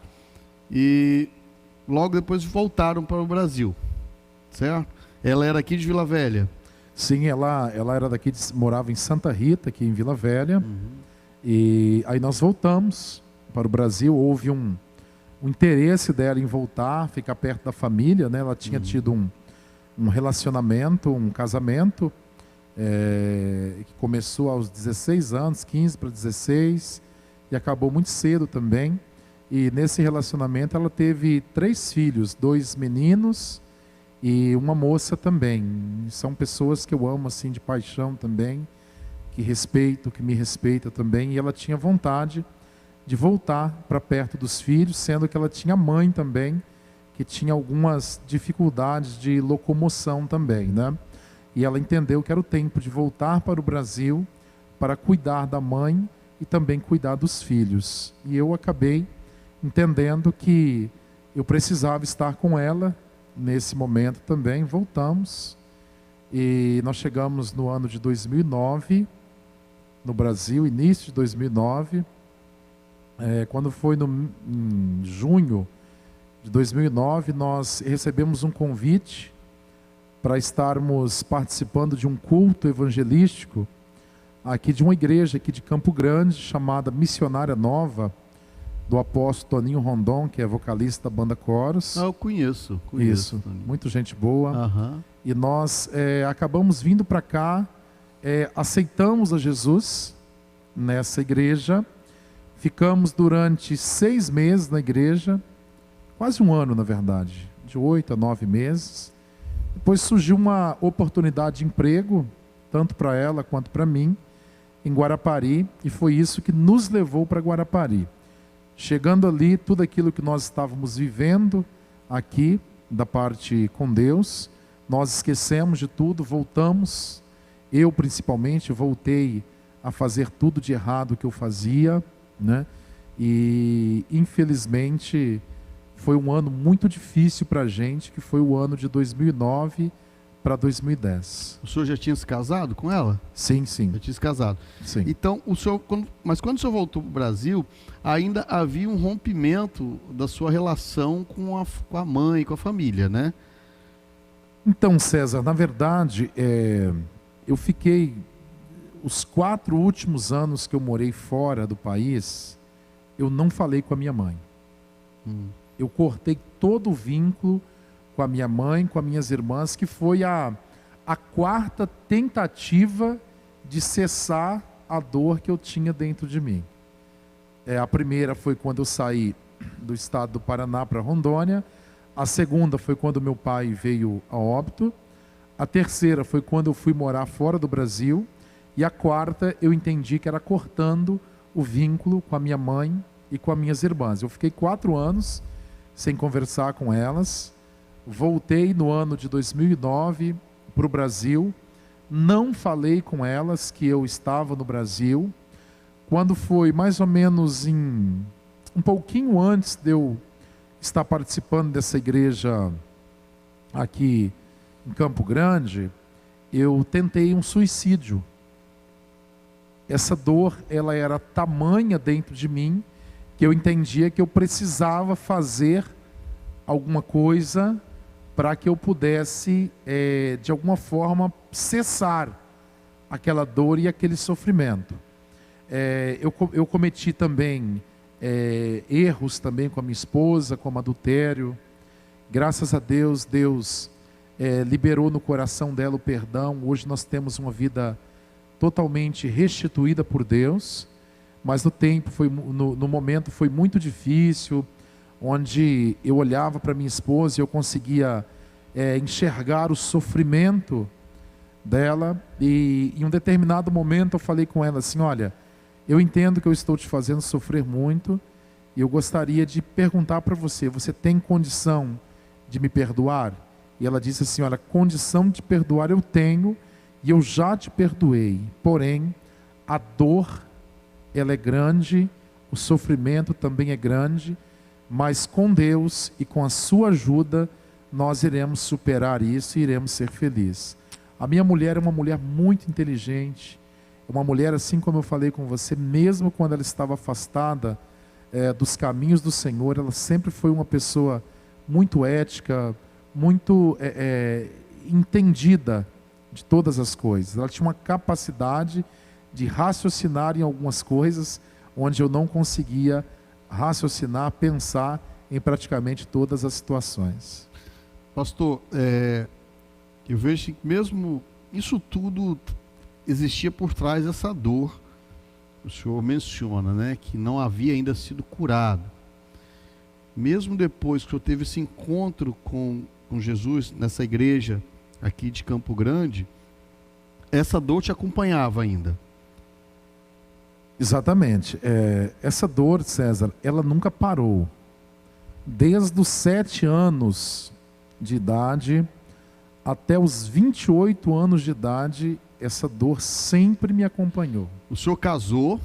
e logo depois voltaram para o Brasil, certo? Ela era aqui de Vila Velha? Sim, ela era daqui, morava em Santa Rita, aqui em Vila Velha. E aí nós voltamos para o Brasil. Houve um interesse dela em voltar, ficar perto da família, né? Ela tinha tido um relacionamento, um casamento, que começou aos 16 anos, 15 para 16, e acabou muito cedo também. E nesse relacionamento ela teve 3 filhos, 2 meninos e uma moça também. São pessoas que eu amo assim de paixão também, que respeito, que me respeita também. E ela tinha vontade de voltar para perto dos filhos, sendo que ela tinha mãe também, que tinha algumas dificuldades de locomoção também, né? E ela entendeu que era o tempo de voltar para o Brasil para cuidar da mãe e também cuidar dos filhos. E eu acabei entendendo que eu precisava estar com ela nesse momento também. Voltamos e nós chegamos no ano de 2009 no Brasil, início de 2009. Quando foi em junho de 2009, nós recebemos um convite para estarmos participando de um culto evangelístico aqui de uma igreja aqui de Campo Grande, chamada Missionária Nova, do apóstolo Toninho Rondon, que é vocalista da banda Coros. Ah, eu conheço. Isso, Toninho. muita gente boa. Aham. E nós acabamos vindo para cá, aceitamos a Jesus nessa igreja, ficamos durante 6 meses na igreja, quase um ano na verdade, de 8 a 9 meses. Depois surgiu uma oportunidade de emprego, tanto para ela quanto para mim, em Guarapari, e foi isso que nos levou para Guarapari. Chegando ali, tudo aquilo que nós estávamos vivendo aqui, da parte com Deus, nós esquecemos de tudo, voltamos, eu principalmente, voltei a fazer tudo de errado que eu fazia, né? E infelizmente foi um ano muito difícil para a gente, que foi o ano de 2009 para 2010. O senhor já tinha se casado com ela? Sim, sim. Já tinha se casado. Sim. Então, mas quando o senhor voltou para o Brasil, ainda havia um rompimento da sua relação com a mãe, com a família, né? Então, César, na verdade, eu fiquei os 4 últimos anos que eu morei fora do país, eu não falei com a minha mãe. Eu cortei todo o vínculo com a minha mãe, com as minhas irmãs, que foi a 4ª tentativa de cessar a dor que eu tinha dentro de mim. A primeira foi quando eu saí do estado do Paraná para Rondônia. A segunda foi quando meu pai veio a óbito. A terceira foi quando eu fui morar fora do Brasil. E a 4ª eu entendi que era cortando o vínculo com a minha mãe e com as minhas irmãs. Eu fiquei 4 anos sem conversar com elas. Voltei no ano de 2009 para o Brasil. Não falei com elas que eu estava no Brasil. Quando foi mais ou menos um pouquinho antes de eu estar participando dessa igreja aqui em Campo Grande, eu tentei um suicídio. Essa dor, ela era tamanha dentro de mim, que eu entendia que eu precisava fazer alguma coisa para que eu pudesse, de alguma forma, cessar aquela dor e aquele sofrimento. Eu cometi também erros também com a minha esposa, como adultério. Graças a Deus, Deus liberou no coração dela o perdão. Hoje nós temos uma vida totalmente restituída por Deus, mas no momento foi muito difícil, onde eu olhava para minha esposa e eu conseguia enxergar o sofrimento dela, e em um determinado momento eu falei com ela assim: olha, eu entendo que eu estou te fazendo sofrer muito, e eu gostaria de perguntar para você, você tem condição de me perdoar? E ela disse assim: olha, condição de perdoar eu tenho, e eu já te perdoei, porém a dor, ela é grande, o sofrimento também é grande, mas com Deus e com a sua ajuda nós iremos superar isso e iremos ser felizes. A minha mulher é uma mulher muito inteligente, uma mulher, assim como eu falei com você, mesmo quando ela estava afastada dos caminhos do Senhor, ela sempre foi uma pessoa muito ética, muito entendida de todas as coisas. Ela tinha uma capacidade de raciocinar em algumas coisas onde eu não conseguia raciocinar, pensar em praticamente todas as situações. Pastor, eu vejo que mesmo isso tudo existia por trás dessa dor. O senhor menciona, né, que não havia ainda sido curado. Mesmo depois que o senhor teve esse encontro com Jesus nessa igreja aqui de Campo Grande, essa dor te acompanhava ainda? Exatamente. Essa dor, César, ela nunca parou. Desde os 7 anos de idade até os 28 anos de idade, essa dor sempre me acompanhou. O senhor casou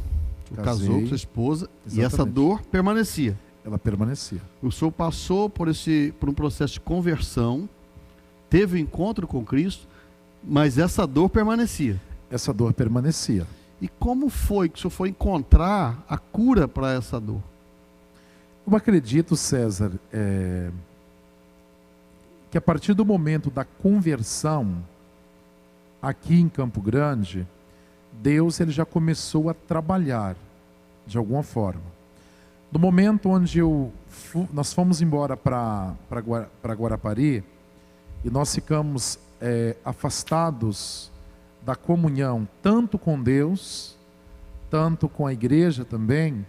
com sua esposa. Exatamente. E essa dor permanecia? Ela permanecia. O senhor passou por um processo de conversão, teve um encontro com Cristo, mas essa dor permanecia? Essa dor permanecia. E como foi que o senhor foi encontrar a cura para essa dor? Eu acredito, César, que a partir do momento da conversão aqui em Campo Grande, Deus ele já começou a trabalhar de alguma forma. No momento onde nós fomos embora para Guarapari, e nós ficamos afastados da comunhão, tanto com Deus, tanto com a igreja também,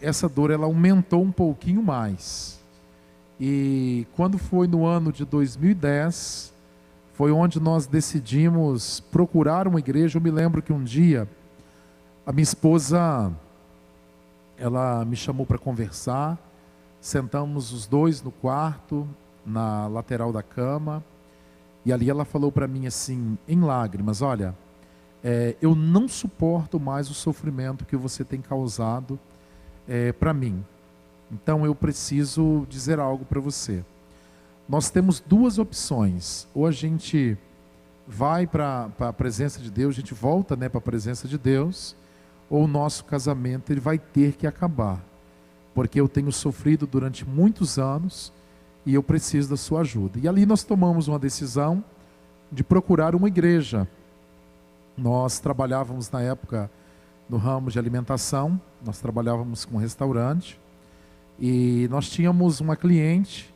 essa dor ela aumentou um pouquinho mais. E quando foi no ano de 2010, foi onde nós decidimos procurar uma igreja. Eu me lembro que um dia a minha esposa, ela me chamou para conversar, sentamos os dois no quarto, na lateral da cama, e ali ela falou para mim assim, em lágrimas: olha, eu não suporto mais o sofrimento que você tem causado para mim. Então eu preciso dizer algo para você. Nós temos duas opções: ou a gente vai para a presença de Deus, a gente volta, para a presença de Deus, ou o nosso casamento ele vai ter que acabar, porque eu tenho sofrido durante muitos anos e eu preciso da sua ajuda. E ali nós tomamos uma decisão de procurar uma igreja. Nós trabalhávamos na época no ramo de alimentação, nós trabalhávamos com restaurante, e nós tínhamos uma cliente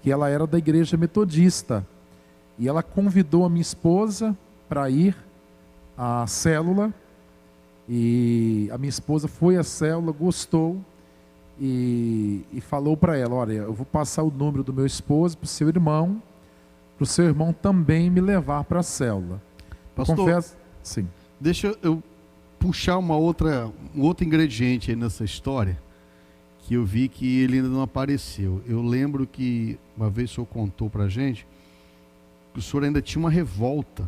que ela era da igreja metodista, e ela convidou a minha esposa para ir à célula, e a minha esposa foi à célula, gostou, e falou para ela: olha, eu vou passar o número do meu esposo para o seu irmão também me levar para a célula. Pastor, confesso, sim. Deixa eu puxar um outro ingrediente aí nessa história, que eu vi que ele ainda não apareceu. Eu lembro que uma vez o senhor contou para a gente que o senhor ainda tinha uma revolta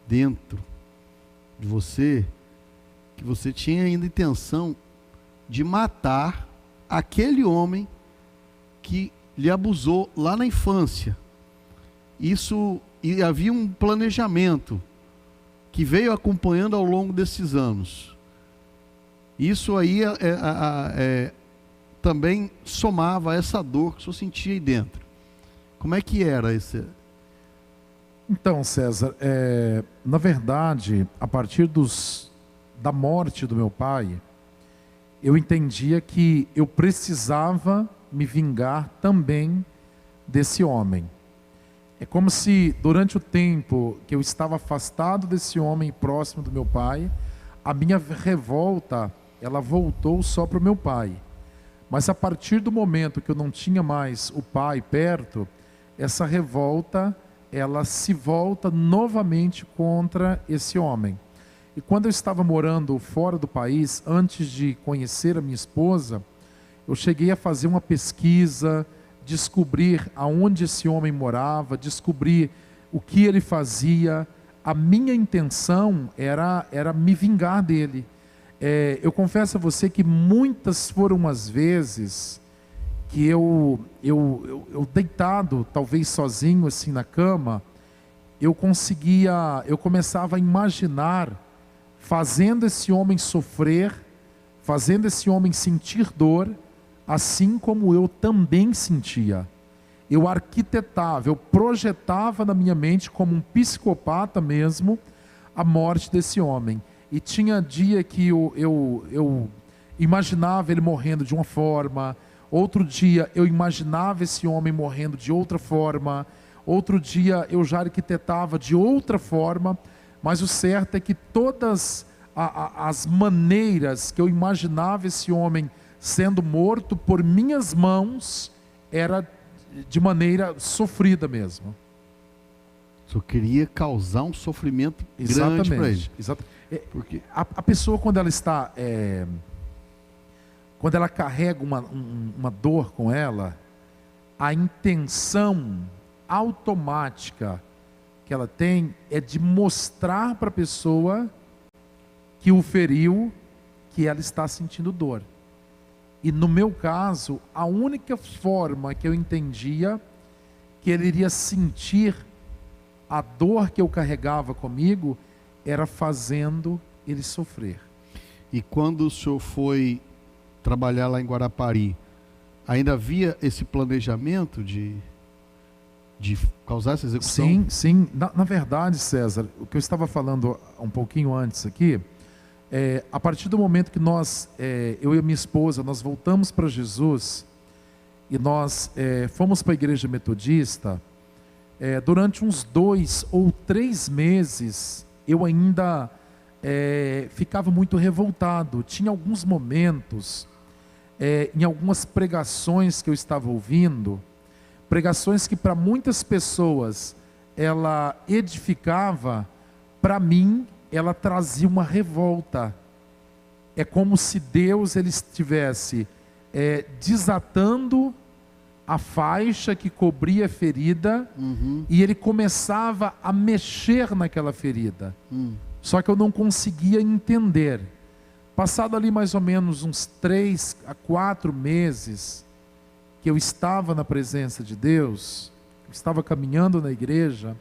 dentro de você, que você tinha ainda intenção de matar aquele homem que lhe abusou lá na infância. E havia um planejamento que veio acompanhando ao longo desses anos. Isso aí também somava a essa dor que o senhor sentia aí dentro. Como é que era esse? Então, César, na verdade, a partir da morte do meu pai, eu entendia que eu precisava me vingar também desse homem. É como se durante o tempo que eu estava afastado desse homem, próximo do meu pai, a minha revolta, ela voltou só para o meu pai. Mas a partir do momento que eu não tinha mais o pai perto, essa revolta, ela se volta novamente contra esse homem. E quando eu estava morando fora do país, antes de conhecer a minha esposa, eu cheguei a fazer uma pesquisa, descobrir aonde esse homem morava, descobrir o que ele fazia. A minha intenção era me vingar dele. Eu confesso a você que muitas foram as vezes que eu deitado, talvez sozinho assim na cama, eu começava a imaginar fazendo esse homem sofrer, fazendo esse homem sentir dor, assim como eu também sentia. Eu arquitetava, eu projetava na minha mente, como um psicopata mesmo, a morte desse homem. E tinha dia que eu imaginava ele morrendo de uma forma, outro dia eu imaginava esse homem morrendo de outra forma, outro dia eu já arquitetava de outra forma, mas o certo é que todas as maneiras que eu imaginava esse homem sendo morto por minhas mãos, era de maneira sofrida mesmo. Só queria causar um sofrimento grande para ele. Exatamente. Porque A pessoa, quando ela está, quando ela carrega uma dor com ela, a intenção automática que ela tem é de mostrar para a pessoa que o feriu, que ela está sentindo dor. E no meu caso, a única forma que eu entendia que ele iria sentir a dor que eu carregava comigo era fazendo ele sofrer. E quando o senhor foi trabalhar lá em Guarapari, ainda havia esse planejamento de causar essa execução? Sim, sim. Na verdade, César, o que eu estava falando um pouquinho antes aqui, A partir do momento que eu e a minha esposa, nós voltamos para Jesus e nós fomos para a igreja metodista, durante uns 2 ou 3 meses, eu ainda ficava muito revoltado. Tinha alguns momentos, em algumas pregações que eu estava ouvindo, pregações que para muitas pessoas ela edificava, para mim ela trazia uma revolta. É como se Deus ele estivesse desatando a faixa que cobria a ferida, e ele começava a mexer naquela ferida. Só que eu não conseguia entender. Passado ali mais ou menos uns 3 a 4 meses que eu estava na presença de Deus, estava caminhando na igreja,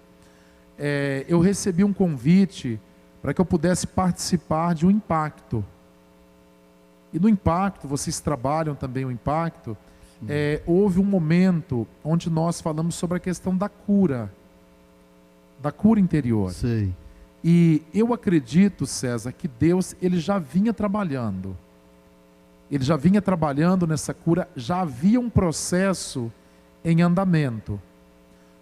eu recebi um convite para que eu pudesse participar de um impacto. E no impacto, vocês trabalham também o impacto, houve um momento onde nós falamos sobre a questão da cura interior. Sei. E eu acredito, César, que Deus ele já vinha trabalhando. Ele já vinha trabalhando nessa cura, já havia um processo em andamento.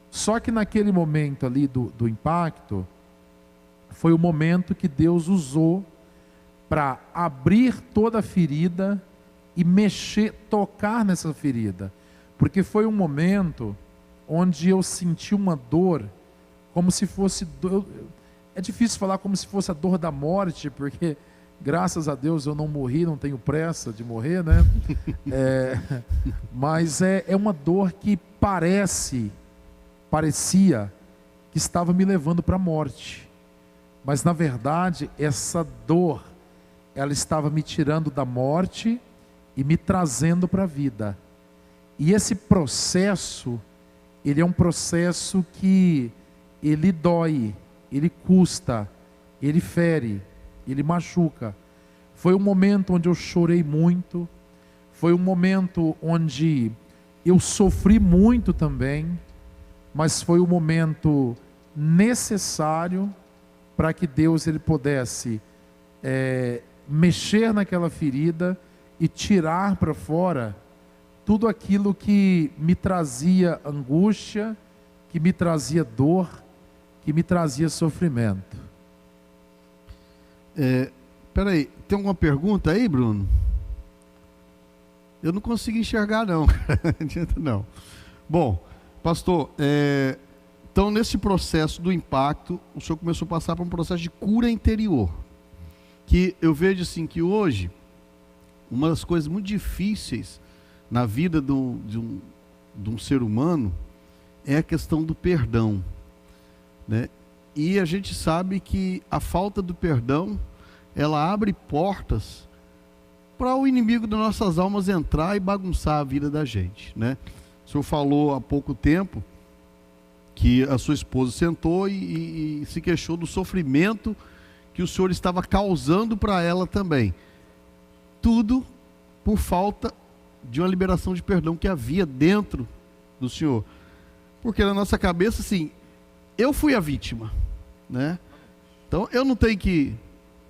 Só que naquele momento ali do impacto, foi o momento que Deus usou para abrir toda a ferida e mexer, tocar nessa ferida. Porque foi um momento onde eu senti uma dor, como se fosse... É difícil falar como se fosse a dor da morte, porque graças a Deus eu não morri, não tenho pressa de morrer, né? Mas é uma dor que parecia que estava me levando para a morte. Mas na verdade, essa dor, ela estava me tirando da morte e me trazendo para a vida. E esse processo, ele é um processo que ele dói, ele custa, ele fere, ele machuca. Foi um momento onde eu chorei muito, foi um momento onde eu sofri muito também, mas foi um momento necessário para que Deus ele pudesse mexer naquela ferida e tirar para fora tudo aquilo que me trazia angústia, que me trazia dor, que me trazia sofrimento. Peraí, tem alguma pergunta aí, Bruno? Eu não consigo enxergar não, não adianta não. Bom, pastor, então nesse processo do impacto, o senhor começou a passar por um processo de cura interior, que eu vejo assim que hoje, uma das coisas muito difíceis na vida de um ser humano é a questão do perdão, né? E a gente sabe que a falta do perdão, ela abre portas para o inimigo das nossas almas entrar e bagunçar a vida da gente, né? O senhor falou há pouco tempo que a sua esposa sentou e se queixou do sofrimento que o senhor estava causando para ela também. Tudo por falta de uma liberação de perdão que havia dentro do senhor. Porque na nossa cabeça, assim, eu fui a vítima, né? Então eu não tenho que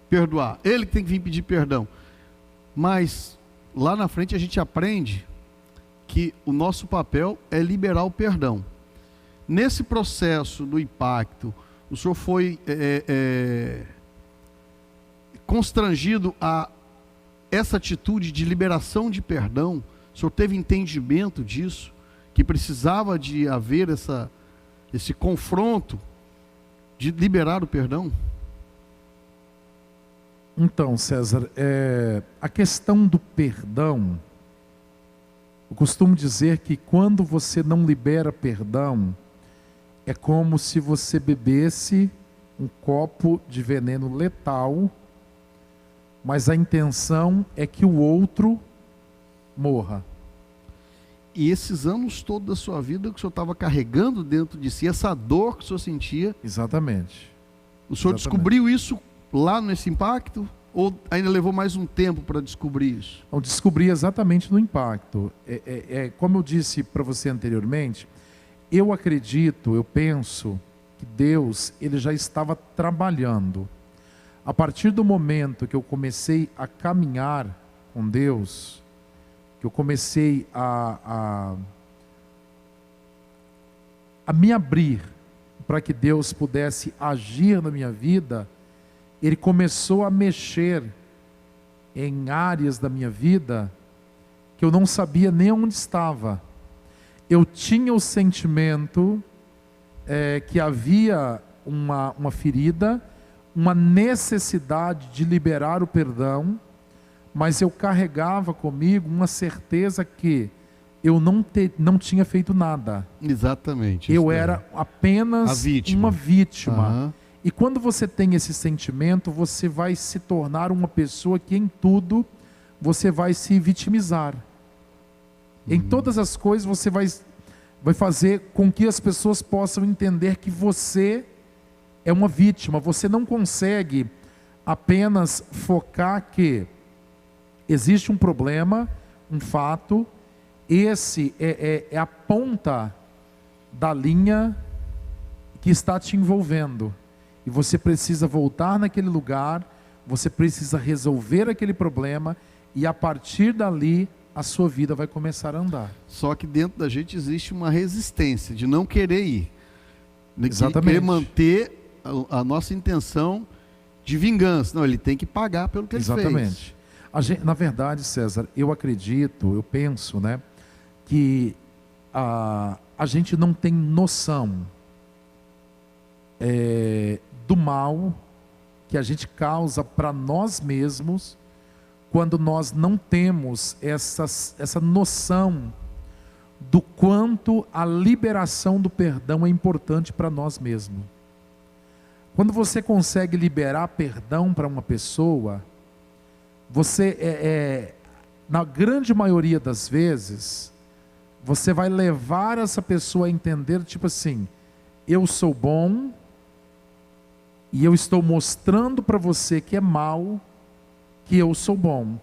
perdoar, ele que tem que vir pedir perdão. Mas lá na frente a gente aprende que o nosso papel é liberar o perdão. Nesse processo do impacto, o senhor foi constrangido a essa atitude de liberação de perdão? O senhor teve entendimento disso? Que precisava de haver esse confronto de liberar o perdão? Então, César, a questão do perdão, eu costumo dizer que quando você não libera perdão, é como se você bebesse um copo de veneno letal, mas a intenção é que o outro morra. E esses anos todos da sua vida que o senhor estava carregando dentro de si, essa dor que o senhor sentia. Exatamente. O senhor descobriu isso lá nesse impacto? Ou ainda levou mais um tempo para descobrir isso? Eu descobri exatamente no impacto. Como eu disse para você anteriormente, eu acredito, eu penso que Deus ele já estava trabalhando. A partir do momento que eu comecei a caminhar com Deus, que eu comecei a me abrir para que Deus pudesse agir na minha vida, Ele começou a mexer em áreas da minha vida que eu não sabia nem onde estava. Eu tinha o sentimento que havia uma ferida, uma necessidade de liberar o perdão, mas eu carregava comigo uma certeza que eu não tinha feito nada. Exatamente. Eu era apenas uma vítima. Uhum. E quando você tem esse sentimento, você vai se tornar uma pessoa que em tudo você vai se vitimizar. Em todas as coisas você vai fazer com que as pessoas possam entender que você é uma vítima. Você não consegue apenas focar que existe um problema, um fato, esse é a ponta da linha que está te envolvendo. E você precisa voltar naquele lugar, você precisa resolver aquele problema, e a partir dali a sua vida vai começar a andar. Só que dentro da gente existe uma resistência de não querer ir. Exatamente. Querer manter a nossa intenção de vingança. Não, ele tem que pagar pelo que ele fez. Exatamente. Na verdade, César, eu acredito, eu penso, né, que a gente não tem noção do mal que a gente causa para nós mesmos quando nós não temos essa noção do quanto a liberação do perdão é importante para nós mesmos. Quando você consegue liberar perdão para uma pessoa, você, na grande maioria das vezes, você vai levar essa pessoa a entender, tipo assim, eu sou bom e eu estou mostrando para você que é mal, que eu sou bom.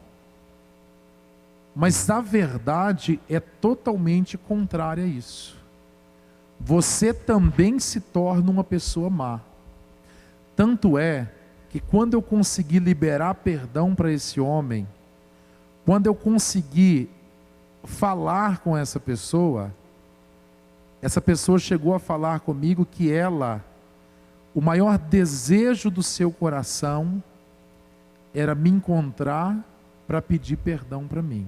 Mas a verdade é totalmente contrária a isso. Você também se torna uma pessoa má. Tanto é que quando eu consegui liberar perdão para esse homem, quando eu consegui falar com essa pessoa chegou a falar comigo que o maior desejo do seu coração era me encontrar para pedir perdão para mim.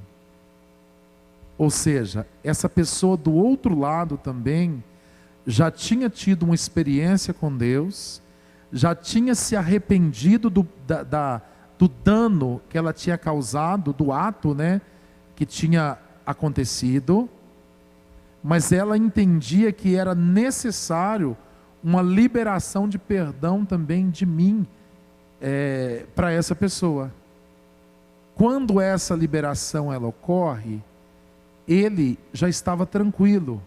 Ou seja, essa pessoa do outro lado também já tinha tido uma experiência com Deus, já tinha se arrependido do dano que ela tinha causado, do ato, né, que tinha acontecido, mas ela entendia que era necessário uma liberação de perdão também de mim para essa pessoa. Quando essa liberação ela ocorre, ele já estava tranquilo,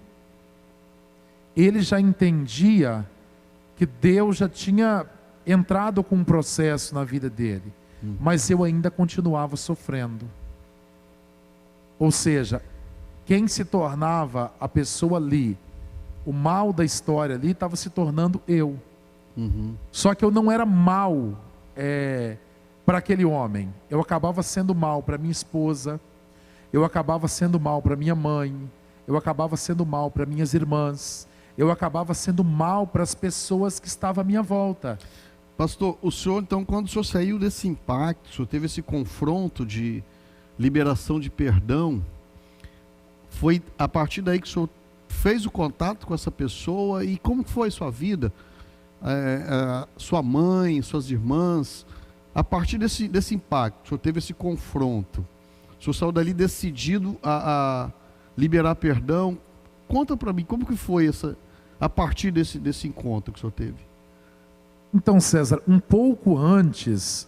ele já entendia que Deus já tinha entrado com um processo na vida dele, mas eu ainda continuava sofrendo. Ou seja, quem se tornava a pessoa ali, o mal da história ali, estava se tornando eu. Só que eu não era mal para aquele homem. Eu acabava sendo mal para minha esposa, eu acabava sendo mal para minha mãe, eu acabava sendo mal para minhas irmãs, eu acabava sendo mal para as pessoas que estavam à minha volta. Pastor, o senhor então, quando o senhor saiu desse impacto, o senhor teve esse confronto de liberação de perdão, foi a partir daí que o senhor fez o contato com essa pessoa? E como foi sua vida? Sua mãe, suas irmãs, a partir desse impacto, o senhor teve esse confronto, o senhor saiu dali decidido a liberar perdão. Conta para mim, como que foi a partir desse encontro que o senhor teve? Então, César, um pouco antes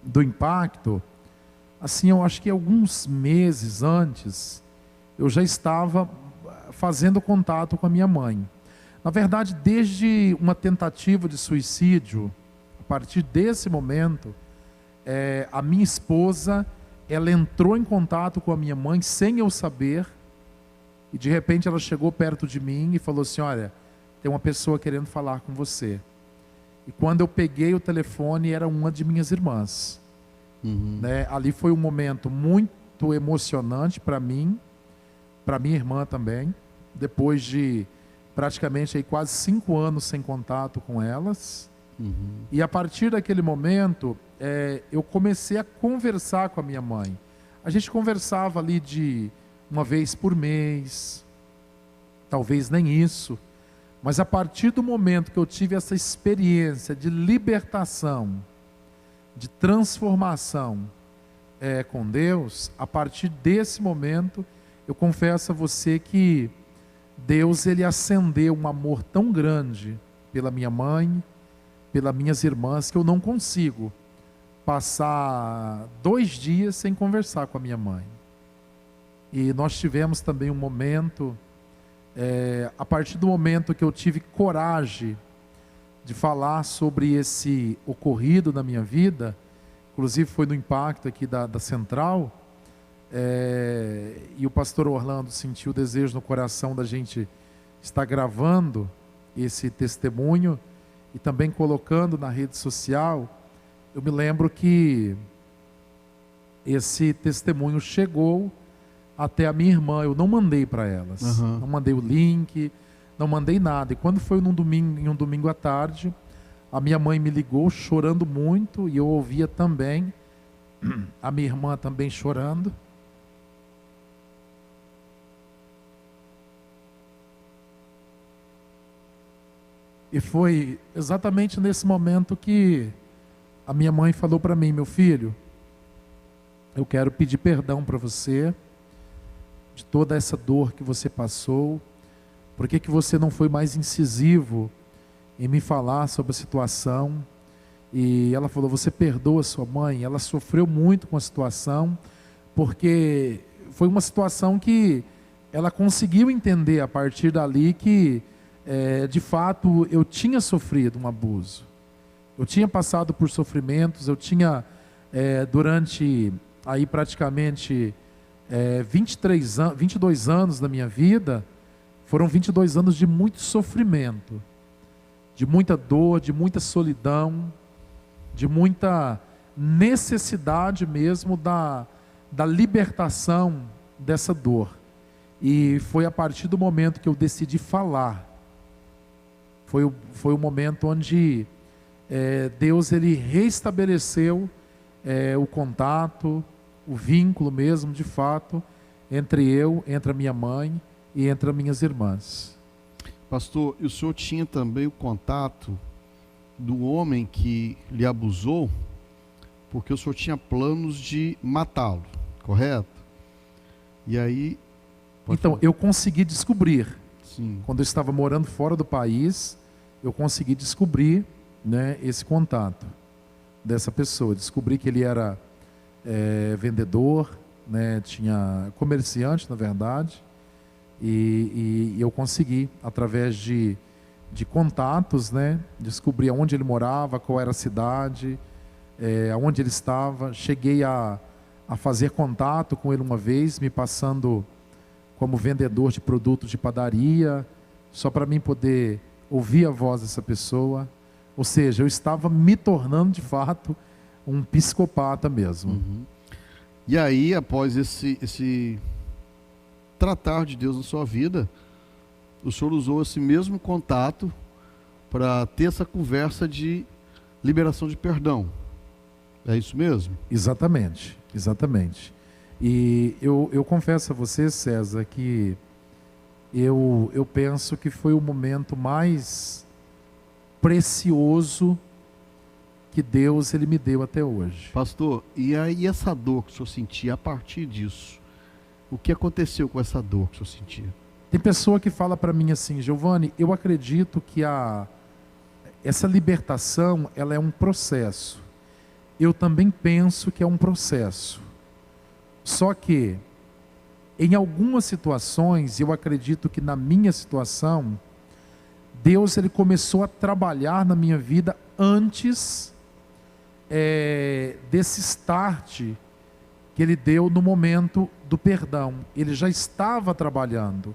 do impacto, assim, eu acho que alguns meses antes, eu já estava fazendo contato com a minha mãe. Na verdade, desde uma tentativa de suicídio, a partir desse momento, a minha esposa, ela entrou em contato com a minha mãe sem eu saber, e de repente ela chegou perto de mim e falou assim: olha, tem uma pessoa querendo falar com você. E quando eu peguei o telefone, era uma de minhas irmãs. Né? Ali foi um momento muito emocionante para mim, para minha irmã também. Depois de praticamente aí quase 5 anos sem contato com elas. E a partir daquele momento, eu comecei a conversar com a minha mãe. A gente conversava ali de uma vez por mês, talvez nem isso. Mas a partir do momento que eu tive essa experiência de libertação, de transformação com Deus, a partir desse momento, eu confesso a você que Deus, ele acendeu um amor tão grande pela minha mãe, pelas minhas irmãs, que eu não consigo passar 2 dias sem conversar com a minha mãe. E nós tivemos também um momento, a partir do momento que eu tive coragem de falar sobre esse ocorrido na minha vida, inclusive foi no impacto aqui da Central, e o pastor Orlando sentiu o desejo no coração da gente estar gravando esse testemunho e também colocando na rede social. Eu me lembro que esse testemunho chegou até a minha irmã. Eu não mandei para elas, não mandei o link, não mandei nada. E quando foi em um domingo à tarde, a minha mãe me ligou chorando muito, e eu ouvia também a minha irmã também chorando. E foi exatamente nesse momento que a minha mãe falou para mim: meu filho, eu quero pedir perdão para você de toda essa dor que você passou. Por que você não foi mais incisivo em me falar sobre a situação? E ela falou: você perdoa sua mãe? Ela sofreu muito com a situação, porque foi uma situação que ela conseguiu entender a partir dali que de fato eu tinha sofrido um abuso, eu tinha passado por sofrimentos, eu tinha durante aí praticamente 22 anos da minha vida, foram 22 anos de muito sofrimento, de muita dor, de muita solidão, de muita necessidade mesmo da libertação dessa dor. E foi a partir do momento que eu decidi falar, foi o momento onde Deus, ele restabeleceu o contato, o vínculo mesmo, de fato, entre a minha mãe e entre as minhas irmãs. Pastor, e o senhor tinha também o contato do homem que lhe abusou, porque o senhor tinha planos de matá-lo, correto? E aí... Então, eu consegui descobrir. Sim. Quando eu estava morando fora do país, eu consegui descobrir, né, esse contato dessa pessoa. Descobri que ele era vendedor, né, tinha comerciante, na verdade, e eu consegui, através de contatos, né, descobrir onde ele morava, qual era a cidade, aonde ele estava. Cheguei a fazer contato com ele uma vez, me passando como vendedor de produtos de padaria, só para mim poder ouvir a voz dessa pessoa. Ou seja, eu estava me tornando de fato um psicopata mesmo. E aí, após esse tratar de Deus na sua vida, o senhor usou esse mesmo contato para ter essa conversa de liberação de perdão. É isso mesmo? Exatamente, exatamente. E eu confesso a você, César, que eu penso que foi o momento mais precioso que Deus, ele me deu até hoje. Pastor, e aí essa dor que o senhor sentia a partir disso? O que aconteceu com essa dor que o senhor sentia? Tem pessoa que fala para mim assim: Giovanni, eu acredito que essa libertação, ela é um processo. Eu também penso que é um processo. Só que, em algumas situações, eu acredito que na minha situação, Deus, ele começou a trabalhar na minha vida antes desse start que ele deu no momento do perdão. Ele já estava trabalhando.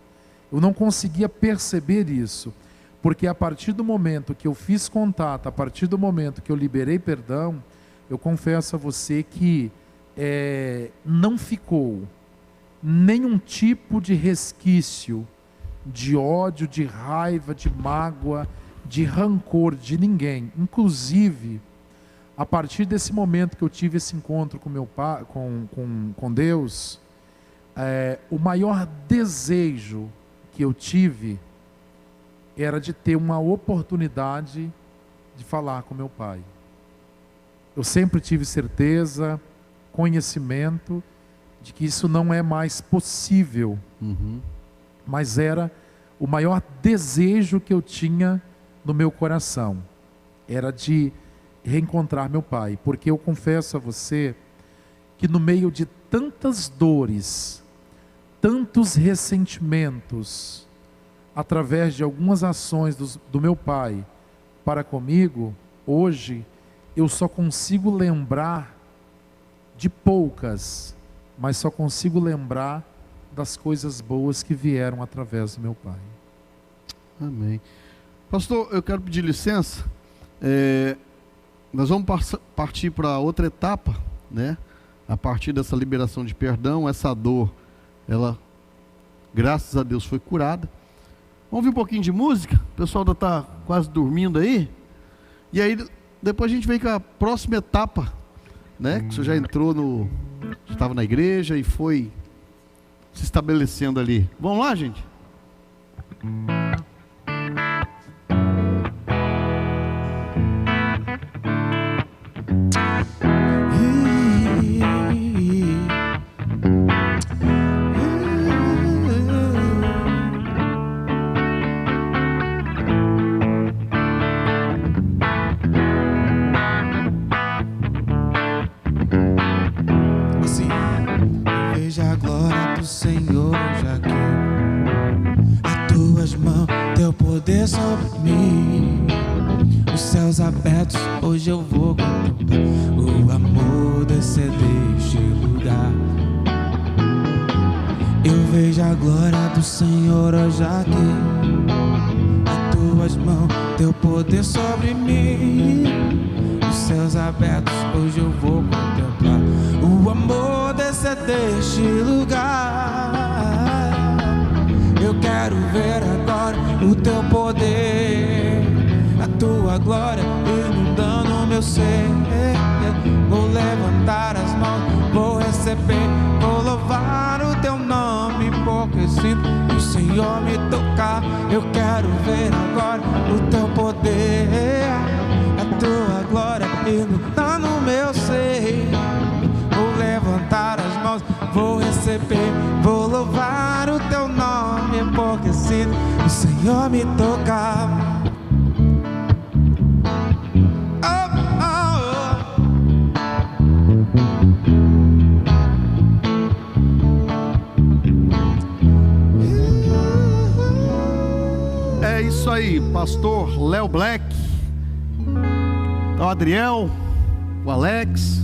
Eu não conseguia perceber isso. Porque a partir do momento que eu fiz contato, a partir do momento que eu liberei perdão, eu confesso a você que não ficou nenhum tipo de resquício de ódio, de raiva, de mágoa, de rancor de ninguém. Inclusive, a partir desse momento que eu tive esse encontro com meu pai, com Deus, o maior desejo que eu tive era de ter uma oportunidade de falar com meu pai. Eu sempre tive certeza, conhecimento de que isso não é mais possível. Mas era o maior desejo que eu tinha no meu coração. Era de reencontrar meu pai. Porque eu confesso a você que no meio de tantas dores, tantos ressentimentos, através de algumas ações do meu pai para comigo, hoje eu só consigo lembrar de poucas, mas só consigo lembrar das coisas boas que vieram através do meu pai. Amém. Pastor, eu quero pedir licença. Nós vamos partir para outra etapa, né? A partir dessa liberação de perdão, essa dor, ela, graças a Deus, foi curada. Vamos ouvir um pouquinho de música? O pessoal ainda está quase dormindo aí. E aí, depois a gente vem com a próxima etapa, né? Que você já entrou estava na igreja e foi se estabelecendo ali. Vamos lá, gente? Veja a glória do Senhor, já que as tuas mãos, teu poder sobre mim. Os céus abertos, hoje eu vou contemplar o amor descer deste lugar. Eu vejo a glória do Senhor, hoje aqui. As tuas mãos, teu poder sobre mim. Os céus abertos, hoje eu vou contemplar o amor descer deste lugar. Eu quero ver agora o teu poder, a tua glória inundando meu ser. Vou levantar as mãos, vou receber, vou louvar o teu nome, porque sinto o Senhor me tocar. Eu quero ver agora o teu poder, a tua glória inundando meu ser. Vou levantar as mãos, vou receber, vou louvar o teu nome, porque sinto o Senhor me tocar. É isso aí, pastor Léo Black, o Adriel, o Alex,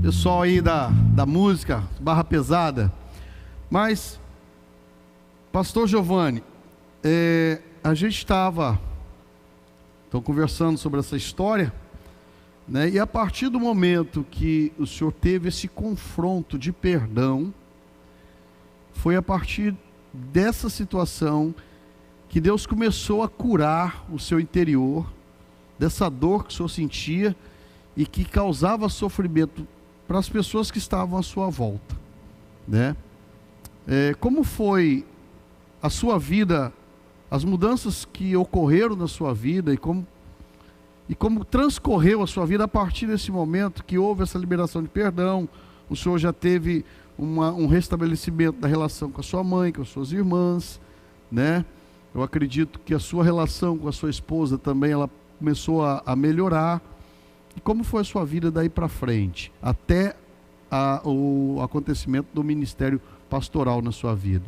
pessoal aí da música, barra pesada. Mas, pastor Giovanni, a gente estava conversando sobre essa história, né? E a partir do momento que o senhor teve esse confronto de perdão, foi a partir dessa situação que Deus começou a curar o seu interior, dessa dor que o senhor sentia e que causava sofrimento para as pessoas que estavam à sua volta, né? Como foi a sua vida, as mudanças que ocorreram na sua vida e como transcorreu a sua vida a partir desse momento que houve essa liberação de perdão? O senhor já teve um restabelecimento da relação com a sua mãe, com as suas irmãs, né? Eu acredito que a sua relação com a sua esposa também, ela começou a melhorar. E como foi a sua vida daí para frente, até o acontecimento do ministério pastoral na sua vida?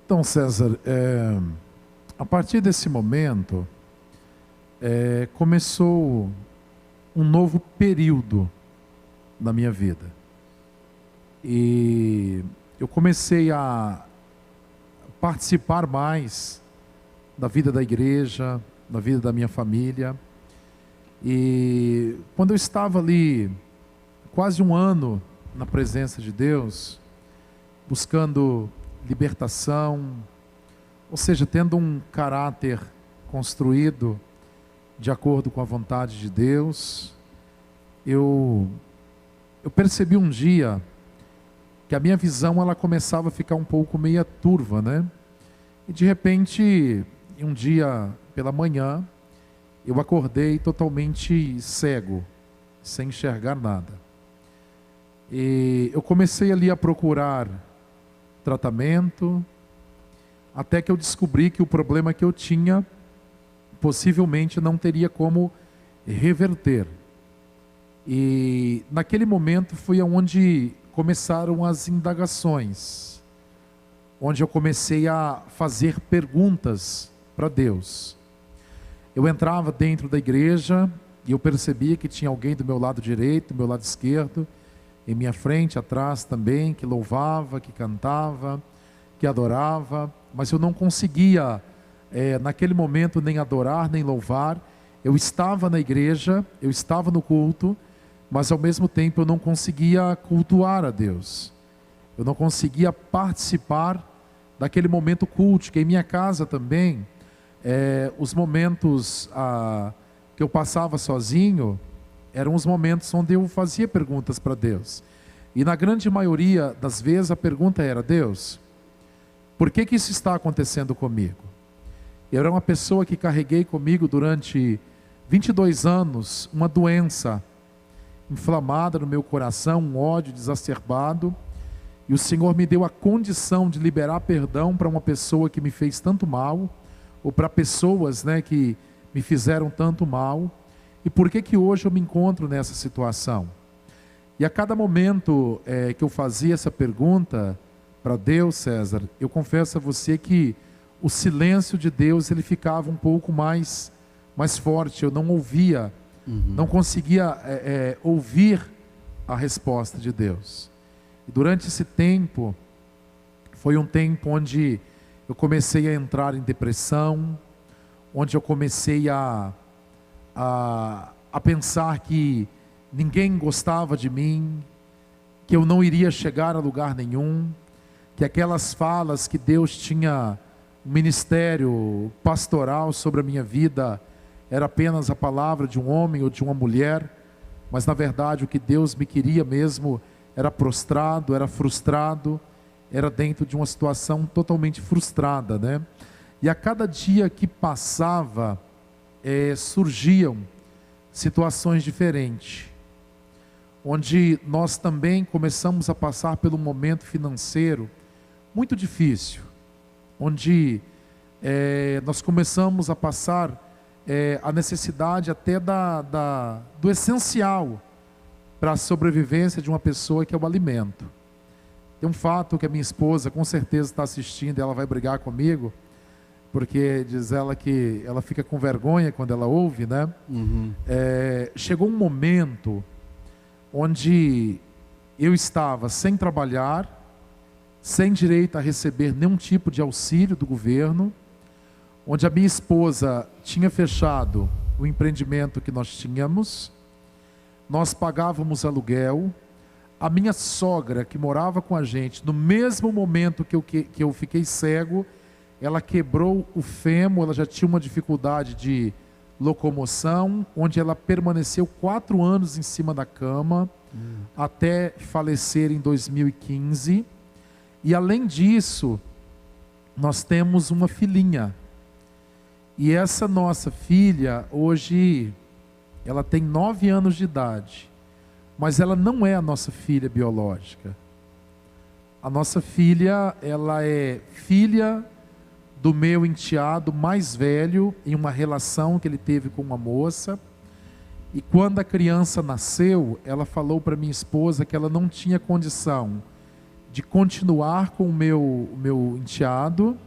Então, César, a partir desse momento, começou um novo período na minha vida. E eu comecei a participar mais da vida da igreja, da vida da minha família. E quando eu estava ali, quase um ano na presença de Deus, buscando libertação, ou seja, tendo um caráter construído de acordo com a vontade de Deus, eu percebi um dia que a minha visão ela começava a ficar um pouco meia turva, né? E de repente, um dia pela manhã, eu acordei totalmente cego, sem enxergar nada. E eu comecei ali a procurar tratamento, até que eu descobri que o problema que eu tinha possivelmente não teria como reverter. E naquele momento foi onde começaram as indagações, onde eu comecei a fazer perguntas para Deus. Eu entrava dentro da igreja e eu percebia que tinha alguém do meu lado direito, do meu lado esquerdo, em minha frente, atrás também, que louvava, que cantava, que adorava, mas eu não conseguia, naquele momento, nem adorar, nem louvar. Eu estava na igreja, eu estava no culto, mas ao mesmo tempo eu não conseguia cultuar a Deus. Eu não conseguia participar daquele momento culto, em minha casa também, os momentos que eu passava sozinho, eram os momentos onde eu fazia perguntas para Deus. E na grande maioria das vezes a pergunta era: Deus, por que isso está acontecendo comigo? Eu era uma pessoa que carreguei comigo durante 22 anos uma doença inflamada no meu coração, um ódio exacerbado, e o Senhor me deu a condição de liberar perdão para uma pessoa que me fez tanto mal, ou para pessoas, né, que me fizeram tanto mal. E por que hoje eu me encontro nessa situação? E a cada momento que eu fazia essa pergunta para Deus, César, eu confesso a você que o silêncio de Deus ele ficava um pouco mais forte. Eu não ouvia, não conseguia ouvir a resposta de Deus. E durante esse tempo, foi um tempo onde eu comecei a entrar em depressão, onde eu comecei a pensar que ninguém gostava de mim, que eu não iria chegar a lugar nenhum, que aquelas falas que Deus tinha um ministério pastoral sobre a minha vida era apenas a palavra de um homem ou de uma mulher, mas na verdade o que Deus me queria mesmo era prostrado, era frustrado, era dentro de uma situação totalmente frustrada, né? E a cada dia que passava, surgiam situações diferentes, onde nós também começamos a passar pelo momento financeiro muito difícil, onde nós começamos a passar a necessidade até do essencial para a sobrevivência de uma pessoa, que é o alimento. Tem um fato que a minha esposa com certeza está assistindo, e ela vai brigar comigo, porque diz ela que ela fica com vergonha quando ela ouve, né? Chegou um momento onde eu estava sem trabalhar, sem direito a receber nenhum tipo de auxílio do governo, onde a minha esposa tinha fechado o empreendimento que nós tínhamos, nós pagávamos aluguel, a minha sogra que morava com a gente, no mesmo momento que eu fiquei cego, ela quebrou o fêmur, ela já tinha uma dificuldade de locomoção, onde ela permaneceu 4 anos em cima da cama, até falecer em 2015. E além disso, nós temos uma filhinha. E essa nossa filha, hoje, ela tem 9 anos de idade, mas ela não é a nossa filha biológica. A nossa filha, ela é filha do meu enteado mais velho, em uma relação que ele teve com uma moça. E quando a criança nasceu, ela falou para minha esposa que ela não tinha condição de continuar com o meu enteado,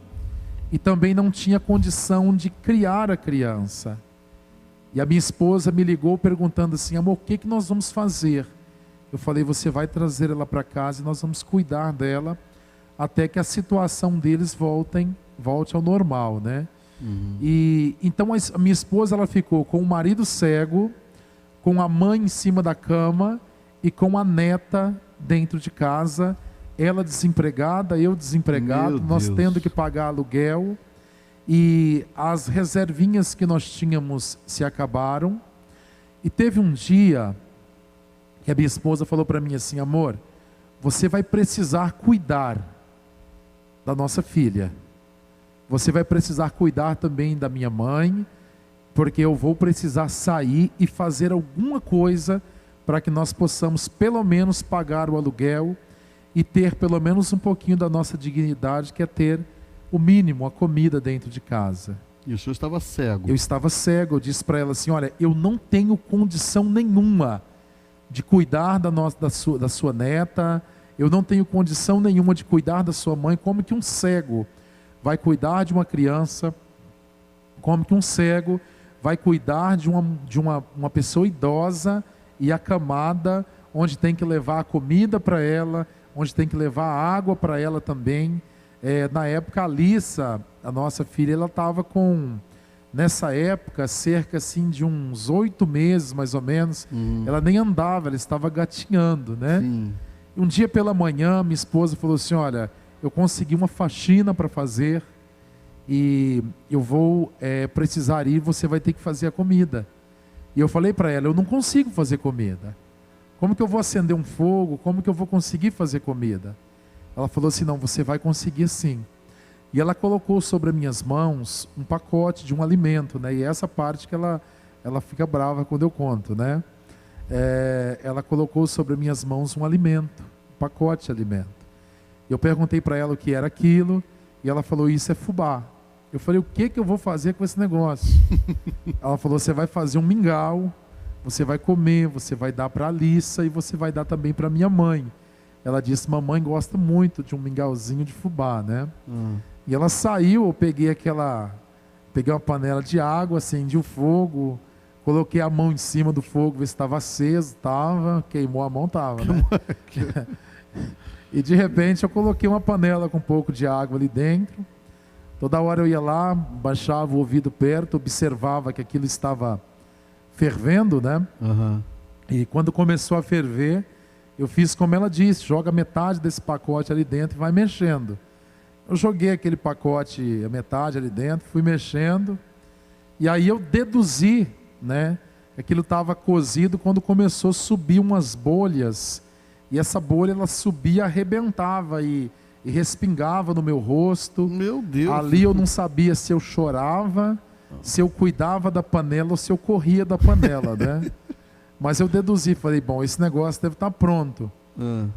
e também não tinha condição de criar a criança. E a minha esposa me ligou perguntando assim: amor, o que nós vamos fazer? Eu falei: você vai trazer ela para casa e nós vamos cuidar dela até que a situação deles volte ao normal, né? E então a minha esposa, ela ficou com o marido cego, com a mãe em cima da cama e com a neta dentro de casa, ela desempregada, eu desempregado, Meu nós Deus. tendo que pagar aluguel, e as reservinhas que nós tínhamos se acabaram. E teve um dia que a minha esposa falou para mim assim: amor, você vai precisar cuidar da nossa filha, você vai precisar cuidar também da minha mãe, porque eu vou precisar sair e fazer alguma coisa para que nós possamos pelo menos pagar o aluguel e ter pelo menos um pouquinho da nossa dignidade, que é ter o mínimo, a comida dentro de casa. E o senhor estava cego. Eu estava cego, eu disse para ela assim: olha, eu não tenho condição nenhuma de cuidar da sua neta, eu não tenho condição nenhuma de cuidar da sua mãe. Como que um cego vai cuidar de uma criança? Como que um cego vai cuidar de uma pessoa idosa e acamada, onde tem que levar a comida para ela, onde tem que levar a água para ela também? Na época, a Alissa, a nossa filha, ela estava com, nessa época, cerca assim de uns 8 meses, mais ou menos. Ela nem andava, ela estava gatinhando, né? Sim. E um dia pela manhã, minha esposa falou assim: olha, eu consegui uma faxina para fazer e eu vou precisar ir, você vai ter que fazer a comida. E eu falei para ela: eu não consigo fazer comida. Como que eu vou acender um fogo? Como que eu vou conseguir fazer comida? Ela falou assim: não, você vai conseguir sim. E ela colocou sobre as minhas mãos um pacote de um alimento, né? E essa parte que ela fica brava quando eu conto, né? Ela colocou sobre as minhas mãos um alimento, um pacote de alimento. Eu perguntei para ela o que era aquilo, e ela falou: isso é fubá. Eu falei: o que eu vou fazer com esse negócio? Ela falou: você vai fazer um mingau, você vai comer, você vai dar para a Alissa e você vai dar também para minha mãe. Ela disse: mamãe gosta muito de um mingauzinho de fubá, né? E ela saiu, eu peguei uma panela de água, acendi o fogo, coloquei a mão em cima do fogo, ver se estava aceso, queimou a mão, né? E de repente eu coloquei uma panela com um pouco de água ali dentro. Toda hora eu ia lá, baixava o ouvido perto, observava que aquilo estava fervendo, né? E quando começou a ferver, eu fiz como ela disse: joga metade desse pacote ali dentro e vai mexendo. Eu joguei aquele pacote, a metade ali dentro, fui mexendo, e aí eu deduzi, né? Aquilo estava cozido quando começou a subir umas bolhas, e essa bolha ela subia, arrebentava e respingava no meu rosto. Meu Deus. Ali eu não sabia se eu chorava, se eu cuidava da panela ou se eu corria da panela, né? Mas eu deduzi, falei: bom, esse negócio deve estar pronto.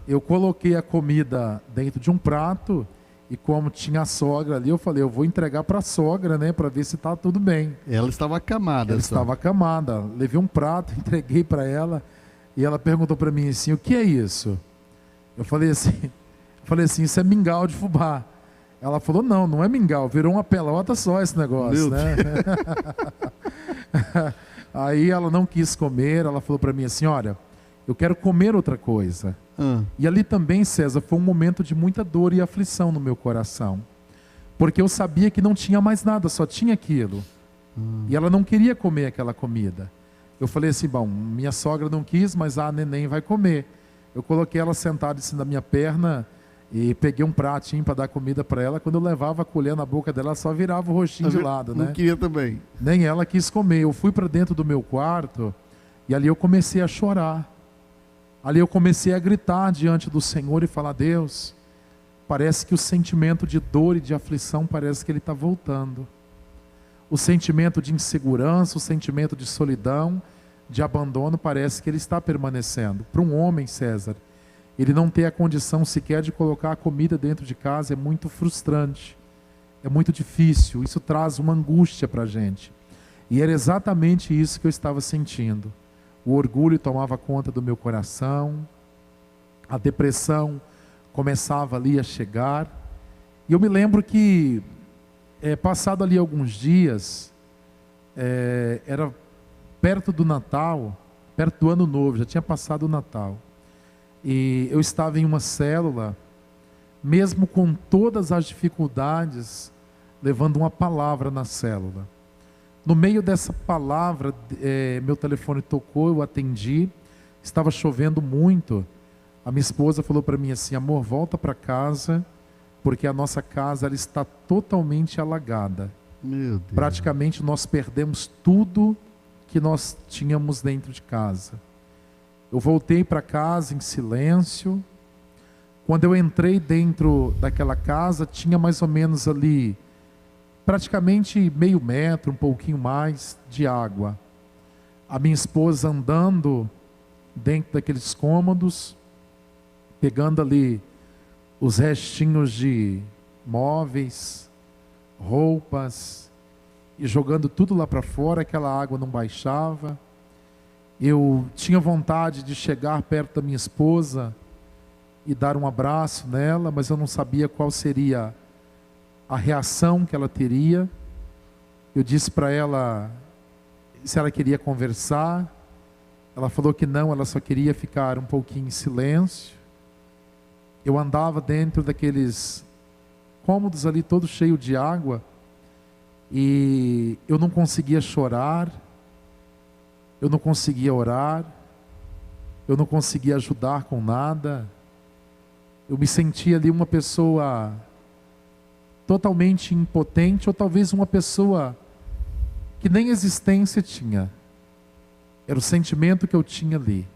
Eu coloquei a comida dentro de um prato, e como tinha a sogra ali, eu falei: eu vou entregar para a sogra, né, para ver se está tudo bem. Ela estava acamada. Ela estava acamada. Levei um prato, entreguei para ela, e ela perguntou para mim assim: o que é isso? Eu falei assim: isso é mingau de fubá. Ela falou: não é mingau, virou uma pelota só esse negócio, né? Aí ela não quis comer, ela falou para mim assim: olha, eu quero comer outra coisa. E ali também, César, foi um momento de muita dor e aflição no meu coração, porque eu sabia que não tinha mais nada, só tinha aquilo. E ela não queria comer aquela comida. Eu falei assim: bom, minha sogra não quis, mas a neném vai comer. Eu coloquei ela sentada assim na minha perna e peguei um pratinho para dar comida para ela. Quando eu levava a colher na boca dela, ela só virava o rostinho de lado, né? Não queria também. Nem ela quis comer. Eu fui para dentro do meu quarto e ali eu comecei a chorar. Ali eu comecei a gritar diante do Senhor e falar: Deus, parece que o sentimento de dor e de aflição parece que ele está voltando. O sentimento de insegurança, o sentimento de solidão, de abandono, parece que ele está permanecendo. Para um homem, César, ele não ter a condição sequer de colocar a comida dentro de casa é muito frustrante, é muito difícil, isso traz uma angústia para a gente. E era exatamente isso que eu estava sentindo. O orgulho tomava conta do meu coração, a depressão começava ali a chegar. E eu me lembro que, passado ali alguns dias, era perto do Natal, perto do Ano Novo, já tinha passado o Natal. E eu estava em uma célula mesmo com todas as dificuldades, levando uma palavra na célula. No meio dessa palavra, meu telefone tocou, eu atendi, estava chovendo muito. A minha esposa falou para mim assim: amor, volta para casa, porque a nossa casa ela está totalmente alagada. Meu Deus. Praticamente nós perdemos tudo que nós tínhamos dentro de casa. Eu voltei para casa em silêncio. Quando eu entrei dentro daquela casa, tinha mais ou menos ali, praticamente meio metro, um pouquinho mais de água. A minha esposa andando dentro daqueles cômodos, pegando ali os restinhos de móveis, roupas, e jogando tudo lá para fora. Aquela água não baixava. Eu tinha vontade de chegar perto da minha esposa e dar um abraço nela, mas eu não sabia qual seria a reação que ela teria. Eu disse para ela se ela queria conversar. Ela falou que não, ela só queria ficar um pouquinho em silêncio. Eu andava dentro daqueles cômodos ali, todo cheio de água, e eu não conseguia chorar, eu não conseguia orar, eu não conseguia ajudar com nada. Eu me sentia ali uma pessoa totalmente impotente, ou talvez uma pessoa que nem existência tinha. Era o sentimento que eu tinha ali.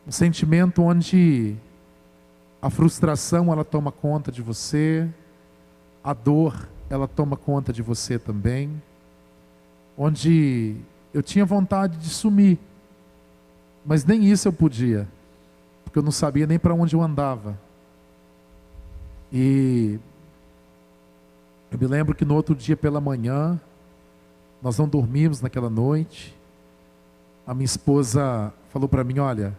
Um sentimento onde a frustração ela toma conta de você, a dor ela toma conta de você também, onde eu tinha vontade de sumir, mas nem isso eu podia, porque eu não sabia nem para onde eu andava. E eu me lembro que no outro dia pela manhã, nós não dormimos naquela noite. A minha esposa falou para mim: olha,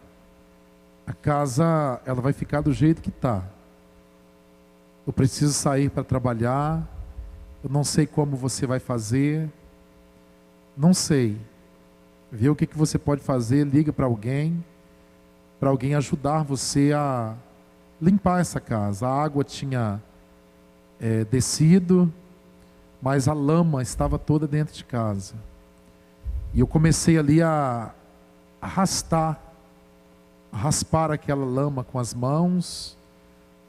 a casa ela vai ficar do jeito que está. Eu preciso sair para trabalhar. Eu não sei como você vai fazer. Não sei. Vê o que você pode fazer. Liga para alguém ajudar você a limpar essa casa. A água tinha descido, mas a lama estava toda dentro de casa. E eu comecei ali a raspar aquela lama com as mãos,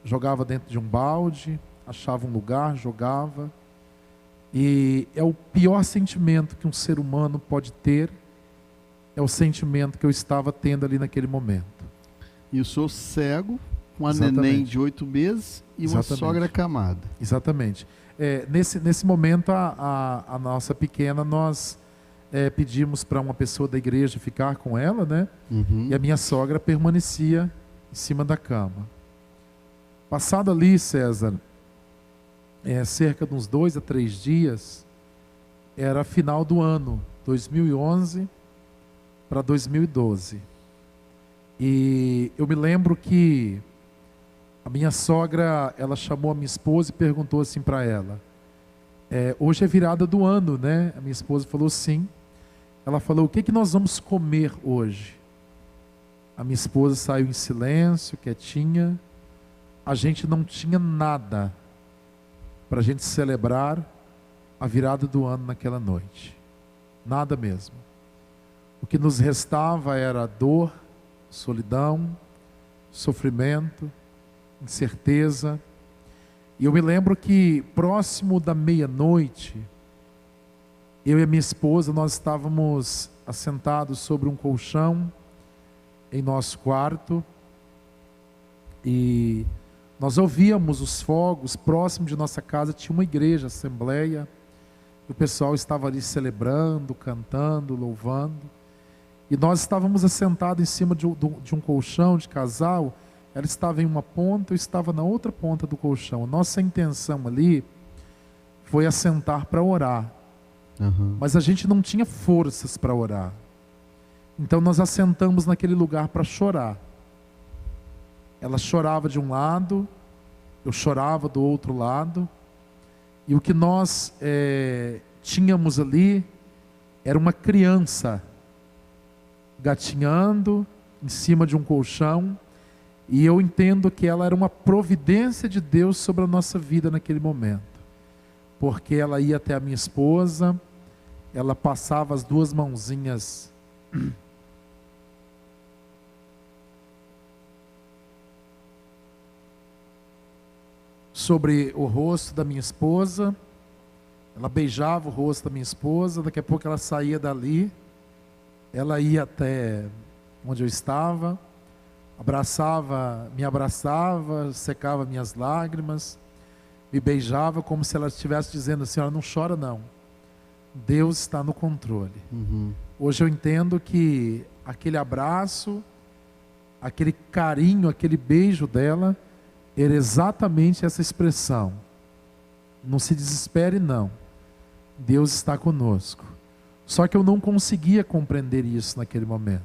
jogava dentro de um balde, achava um lugar, jogava. E é o pior sentimento que um ser humano pode ter, é o sentimento que eu estava tendo ali naquele momento. E eu sou cego, com uma Exatamente. neném de 8 meses e Exatamente. uma sogra acamada. Exatamente. Nesse momento, a nossa pequena, nós pedimos para uma pessoa da igreja ficar com ela, né? Uhum. E a minha sogra permanecia em cima da cama. Passado ali, César, cerca de uns 2 a 3 dias, era final do ano, 2011 para 2012. E eu me lembro que a minha sogra, ela chamou a minha esposa e perguntou assim para ela: hoje é virada do ano, né? A minha esposa falou sim. Ela falou: o que nós vamos comer hoje? A minha esposa saiu em silêncio, quietinha. A gente não tinha nada para a gente celebrar a virada do ano naquela noite. Nada mesmo. O que nos restava era dor, solidão, sofrimento, incerteza. E eu me lembro que próximo da meia-noite, eu e a minha esposa, nós estávamos assentados sobre um colchão em nosso quarto e nós ouvíamos os fogos. Próximo de nossa casa tinha uma igreja, assembleia, e o pessoal estava ali celebrando, cantando, louvando. E nós estávamos assentados em cima de um colchão de casal. Ela estava em uma ponta, eu estava na outra ponta do colchão. Nossa intenção ali foi assentar para orar. Uhum. Mas a gente não tinha forças para orar. Então nós assentamos naquele lugar para chorar. Ela chorava de um lado, eu chorava do outro lado. E o que nós tínhamos ali era uma criança gatinhando em cima de um colchão. E eu entendo que ela era uma providência de Deus sobre a nossa vida naquele momento. Porque ela ia até a minha esposa, ela passava as duas mãozinhas sobre o rosto da minha esposa, ela beijava o rosto da minha esposa, daqui a pouco ela saía dali, ela ia até onde eu estava, me abraçava, secava minhas lágrimas, me beijava como se ela estivesse dizendo assim: "Senhora, não chora não, Deus está no controle." Hoje eu entendo que aquele abraço, aquele carinho, aquele beijo dela era exatamente essa expressão: não se desespere não, Deus está conosco. Só que eu não conseguia compreender isso naquele momento.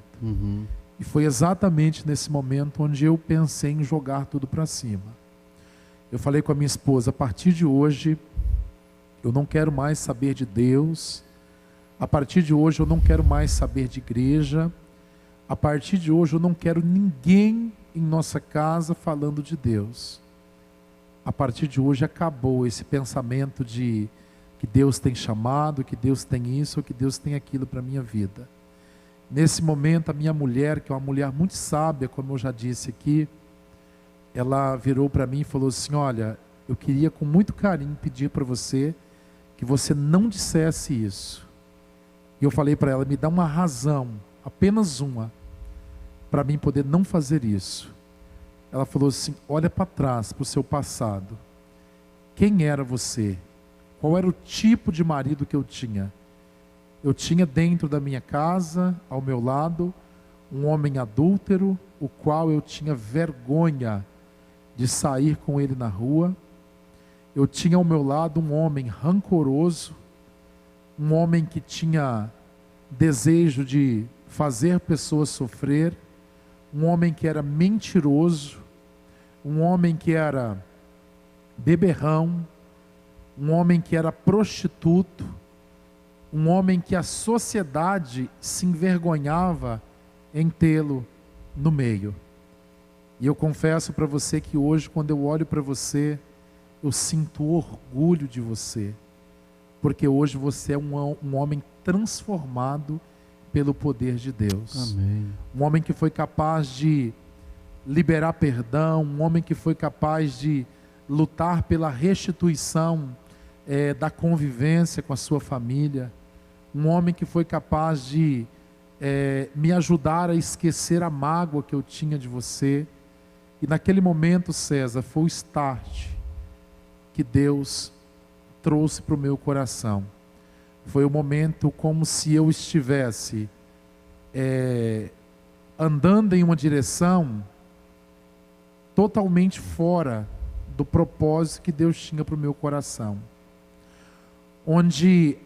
E foi exatamente nesse momento onde eu pensei em jogar tudo para cima. Eu falei com a minha esposa: a partir de hoje eu não quero mais saber de Deus, a partir de hoje eu não quero mais saber de igreja, a partir de hoje eu não quero ninguém em nossa casa falando de Deus. A partir de hoje acabou esse pensamento de que Deus tem chamado, que Deus tem isso ou que Deus tem aquilo para a minha vida. Nesse momento a minha mulher, que é uma mulher muito sábia, como eu já disse aqui, ela virou para mim e falou assim: "Olha, eu queria com muito carinho pedir para você que você não dissesse isso." E eu falei para ela: "Me dá uma razão, apenas uma, para mim poder não fazer isso." Ela falou assim: "Olha para trás, para o seu passado. Quem era você? Qual era o tipo de marido que eu tinha? Eu tinha dentro da minha casa, ao meu lado, um homem adúltero, o qual eu tinha vergonha de sair com ele na rua. Eu tinha ao meu lado um homem rancoroso, um homem que tinha desejo de fazer pessoas sofrer, um homem que era mentiroso, um homem que era beberrão, um homem que era prostituto, um homem que a sociedade se envergonhava em tê-lo no meio." E eu confesso para você que hoje, quando eu olho para você, eu sinto orgulho de você, porque hoje você é um homem transformado pelo poder de Deus. Amém. Um homem que foi capaz de liberar perdão, um homem que foi capaz de lutar pela restituição da convivência com a sua família, um homem que foi capaz de me ajudar a esquecer a mágoa que eu tinha de você. E naquele momento, César, foi o start que Deus trouxe para o meu coração. Foi o momento como se eu estivesse andando em uma direção totalmente fora do propósito que Deus tinha para o meu coração, onde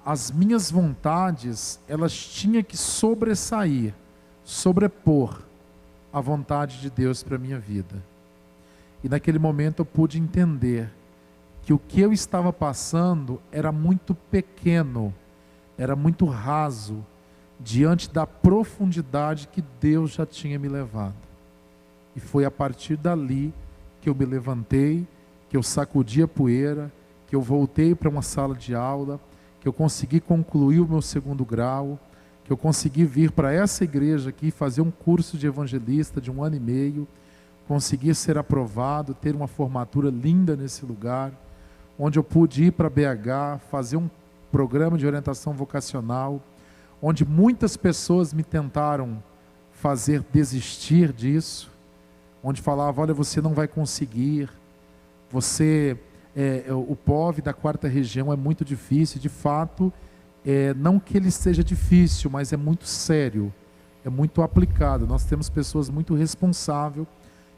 as minhas vontades, elas tinham que sobrepor a vontade de Deus para a minha vida. E naquele momento eu pude entender que o que eu estava passando era muito pequeno, era muito raso, diante da profundidade que Deus já tinha me levado. E foi a partir dali que eu me levantei, que eu sacudi a poeira, que eu voltei para uma sala de aula, que eu consegui concluir o meu segundo grau, que eu consegui vir para essa igreja aqui fazer um curso de evangelista de 1 ano e meio, consegui ser aprovado, ter uma formatura linda nesse lugar, onde eu pude ir para BH, fazer um programa de orientação vocacional, onde muitas pessoas me tentaram fazer desistir disso, onde falavam: olha, você não vai conseguir, o POV da 4ª região é muito difícil. De fato, não que ele seja difícil, mas é muito sério, é muito aplicado. Nós temos pessoas muito responsáveis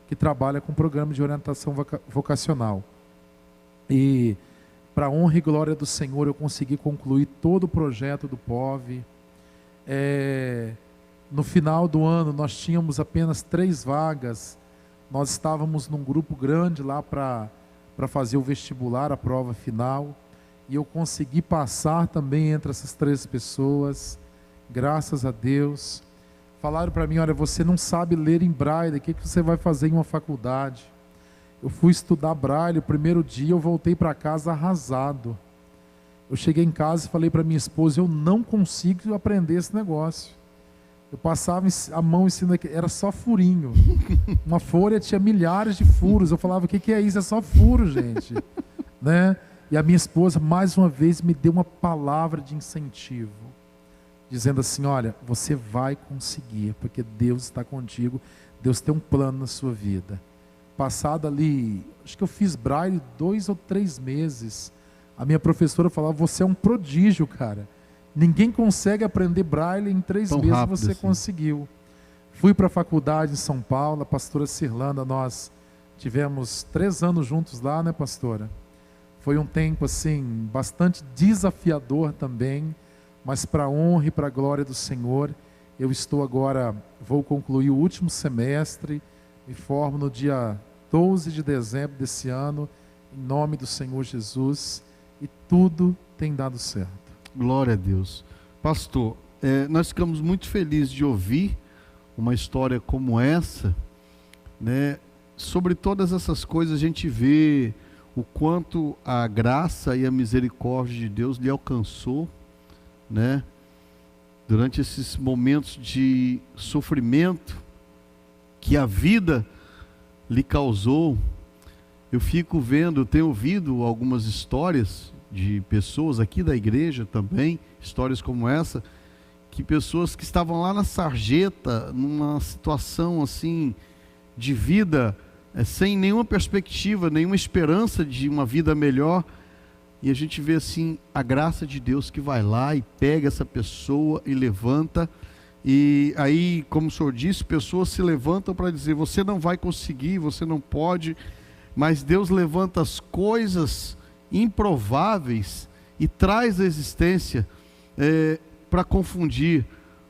que trabalham com programa de orientação vocacional. E, para a honra e glória do Senhor, eu consegui concluir todo o projeto do POV. No final do ano, nós tínhamos apenas 3 vagas. Nós estávamos num grupo grande lá para fazer o vestibular, a prova final. E eu consegui passar também entre essas 3 pessoas. Graças a Deus. falaram para mim, olha, você não sabe ler em braille, o que você vai fazer em uma faculdade? Eu fui estudar braille, o primeiro dia eu voltei para casa arrasado. Eu cheguei em casa e falei para minha esposa, eu não consigo aprender esse negócio. Eu passava a mão em cima, era só furinho. Uma folha tinha milhares de furos. Eu falava, o que é isso? É só furo, gente. Né? E a minha esposa, mais uma vez, me deu uma palavra de incentivo. Dizendo assim, olha, você vai conseguir, porque Deus está contigo. Deus tem um plano na sua vida. Passado ali, acho que eu fiz braille 2 ou 3 meses. A minha professora falava, você é um prodígio, cara. Ninguém consegue aprender braille em 3 meses, você assim conseguiu. Fui para a faculdade em São Paulo, a pastora Cirlanda, nós tivemos 3 anos juntos lá, né, pastora? Foi um tempo, assim, bastante desafiador também, mas para a honra e para a glória do Senhor, eu estou agora, vou concluir o último semestre, me formo no dia 12 de dezembro desse ano, em nome do Senhor Jesus, e tudo tem dado certo. Glória a Deus. Pastor, nós ficamos muito felizes de ouvir uma história como essa, né? Sobre todas essas coisas a gente vê o quanto a graça e a misericórdia de Deus lhe alcançou, né? Durante esses momentos de sofrimento que a vida lhe causou. Eu fico vendo, eu tenho ouvido algumas histórias de pessoas aqui da igreja também, histórias como essa, que pessoas que estavam lá na sarjeta, numa situação assim, de vida, sem nenhuma perspectiva, nenhuma esperança de uma vida melhor, e a gente vê assim, a graça de Deus que vai lá e pega essa pessoa e levanta, e aí, como o senhor disse, pessoas se levantam para dizer, você não vai conseguir, você não pode, mas Deus levanta as coisas improváveis e traz à existência para confundir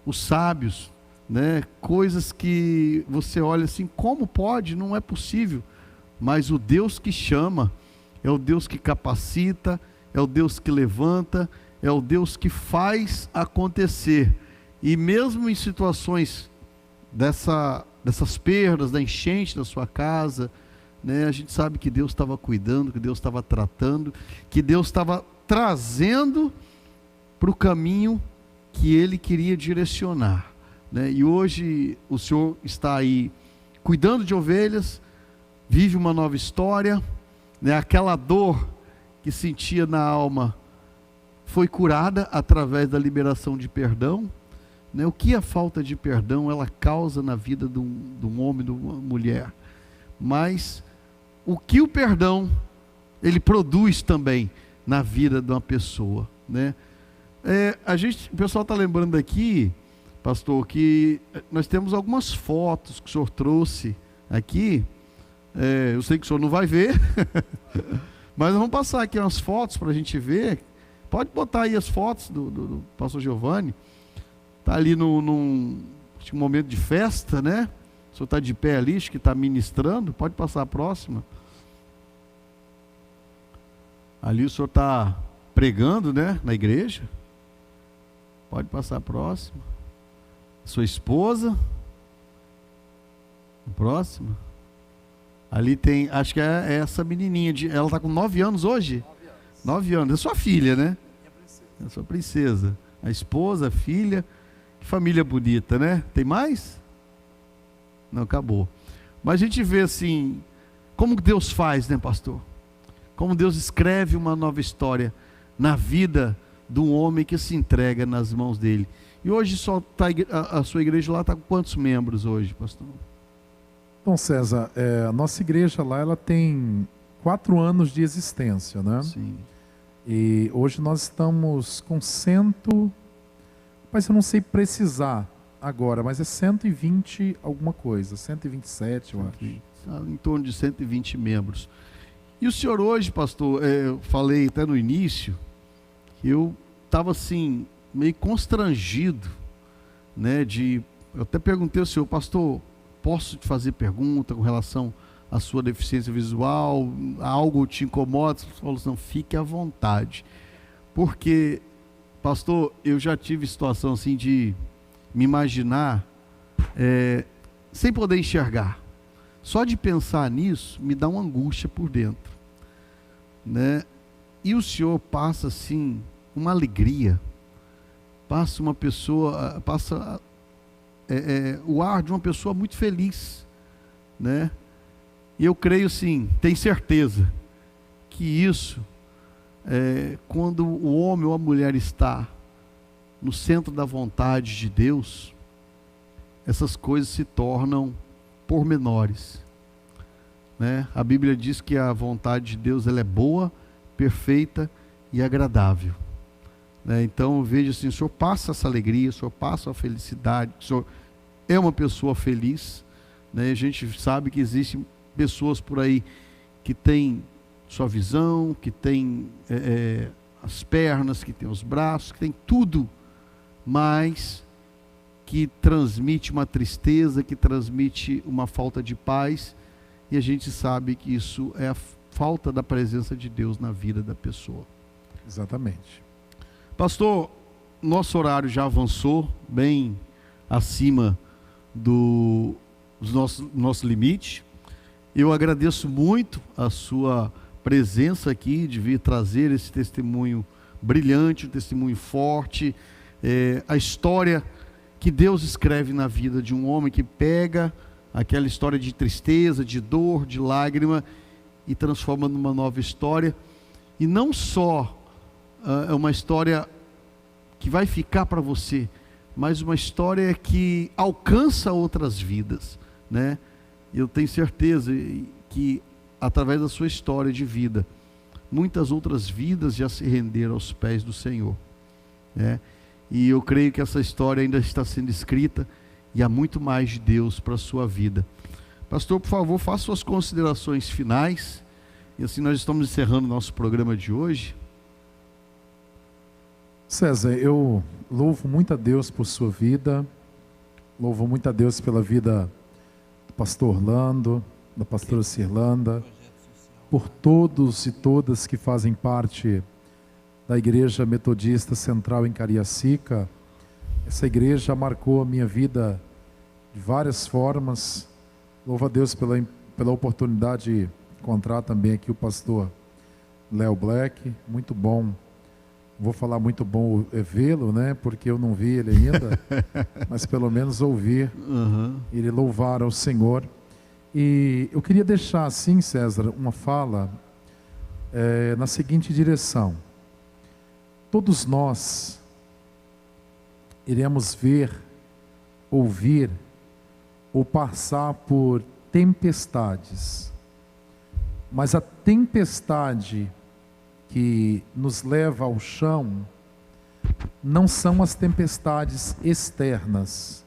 os sábios, né? Coisas que você olha assim, como pode? Não é possível. Mas o Deus que chama é o Deus que capacita, é o Deus que levanta, é o Deus que faz acontecer. E mesmo em situações dessas perdas, da enchente da sua casa, né, a gente sabe que Deus estava cuidando, que Deus estava tratando, que Deus estava trazendo para o caminho que Ele queria direcionar, né? E hoje o Senhor está aí cuidando de ovelhas, vive uma nova história, né? Aquela dor que sentia na alma foi curada através da liberação de perdão, né? O que a falta de perdão ela causa na vida de um homem, de uma mulher, mas o que o perdão ele produz também na vida de uma pessoa, né? O pessoal está lembrando aqui, pastor, que nós temos algumas fotos que o senhor trouxe aqui. Eu sei que o senhor não vai ver, mas vamos passar aqui umas fotos para a gente ver. Pode botar aí as fotos do pastor Giovanni. Está ali num momento de festa, né? O senhor está de pé ali, acho que está ministrando. Pode passar a próxima. Ali o senhor está pregando, né? Na igreja. Pode passar a próxima. Sua esposa. A próxima. Ali tem, acho que é essa menininha. Ela está com 9 anos hoje? 9 anos. É sua filha, né? É sua princesa. A esposa, a filha. Que família bonita, né? Tem mais? Não, acabou. Mas a gente vê assim, como Deus faz, né, pastor? Como Deus escreve uma nova história na vida de um homem que se entrega nas mãos dele. E hoje só tá, a sua igreja lá está com quantos membros hoje, pastor? Então, César, a nossa igreja lá ela tem 4 anos de existência, né? Sim. E hoje nós estamos com 100, mas eu não sei precisar agora, mas é 120 alguma coisa, 127 eu acho. Em torno de 120 membros. E o senhor hoje, pastor, eu falei até no início, que eu estava assim, meio constrangido, né, eu até perguntei ao senhor, pastor, posso te fazer pergunta com relação à sua deficiência visual, algo te incomoda? Você falou assim, não, fique à vontade, porque, pastor, eu já tive situação assim de me imaginar sem poder enxergar. Só de pensar nisso me dá uma angústia por dentro, né? E o Senhor passa assim uma alegria, passa uma pessoa, o ar de uma pessoa muito feliz, né? E eu creio sim, tenho certeza que isso, quando o homem ou a mulher está no centro da vontade de Deus, essas coisas se tornam pormenores, né? A Bíblia diz que a vontade de Deus ela é boa, perfeita e agradável, né? Então eu vejo assim, o Senhor passa essa alegria, o Senhor passa a felicidade, o Senhor é uma pessoa feliz, né? A gente sabe que existem pessoas por aí que têm sua visão, que têm as pernas, que têm os braços, que têm tudo, mas que transmite uma tristeza, que transmite uma falta de paz, e a gente sabe que isso é a falta da presença de Deus na vida da pessoa. Exatamente. Pastor, nosso horário já avançou, bem acima do nosso limite. Eu agradeço muito a sua presença aqui, de vir trazer esse testemunho brilhante, um testemunho forte, a história que Deus escreve na vida de um homem que pega aquela história de tristeza, de dor, de lágrima e transforma numa nova história. E não só é uma história que vai ficar para você, mas uma história que alcança outras vidas, né? Eu tenho certeza que através da sua história de vida, muitas outras vidas já se renderam aos pés do Senhor, né? E eu creio que essa história ainda está sendo escrita e há muito mais de Deus para a sua vida. Pastor, por favor, faça suas considerações finais. E assim nós estamos encerrando nosso programa de hoje. César, eu louvo muito a Deus por sua vida, louvo muito a Deus pela vida do pastor Orlando, da pastora Cirlanda, por todos e todas que fazem parte da Igreja Metodista Central em Cariacica. Essa igreja marcou a minha vida de várias formas. Louvo a Deus pela oportunidade de encontrar também aqui o pastor Léo Black, muito bom. Vou falar muito bom vê-lo, né? Porque eu não vi ele ainda, mas pelo menos ouvir ele louvar ao Senhor. E eu queria deixar assim, César, uma fala na seguinte direção. Todos nós iremos ver, ouvir ou passar por tempestades, mas a tempestade que nos leva ao chão não são as tempestades externas,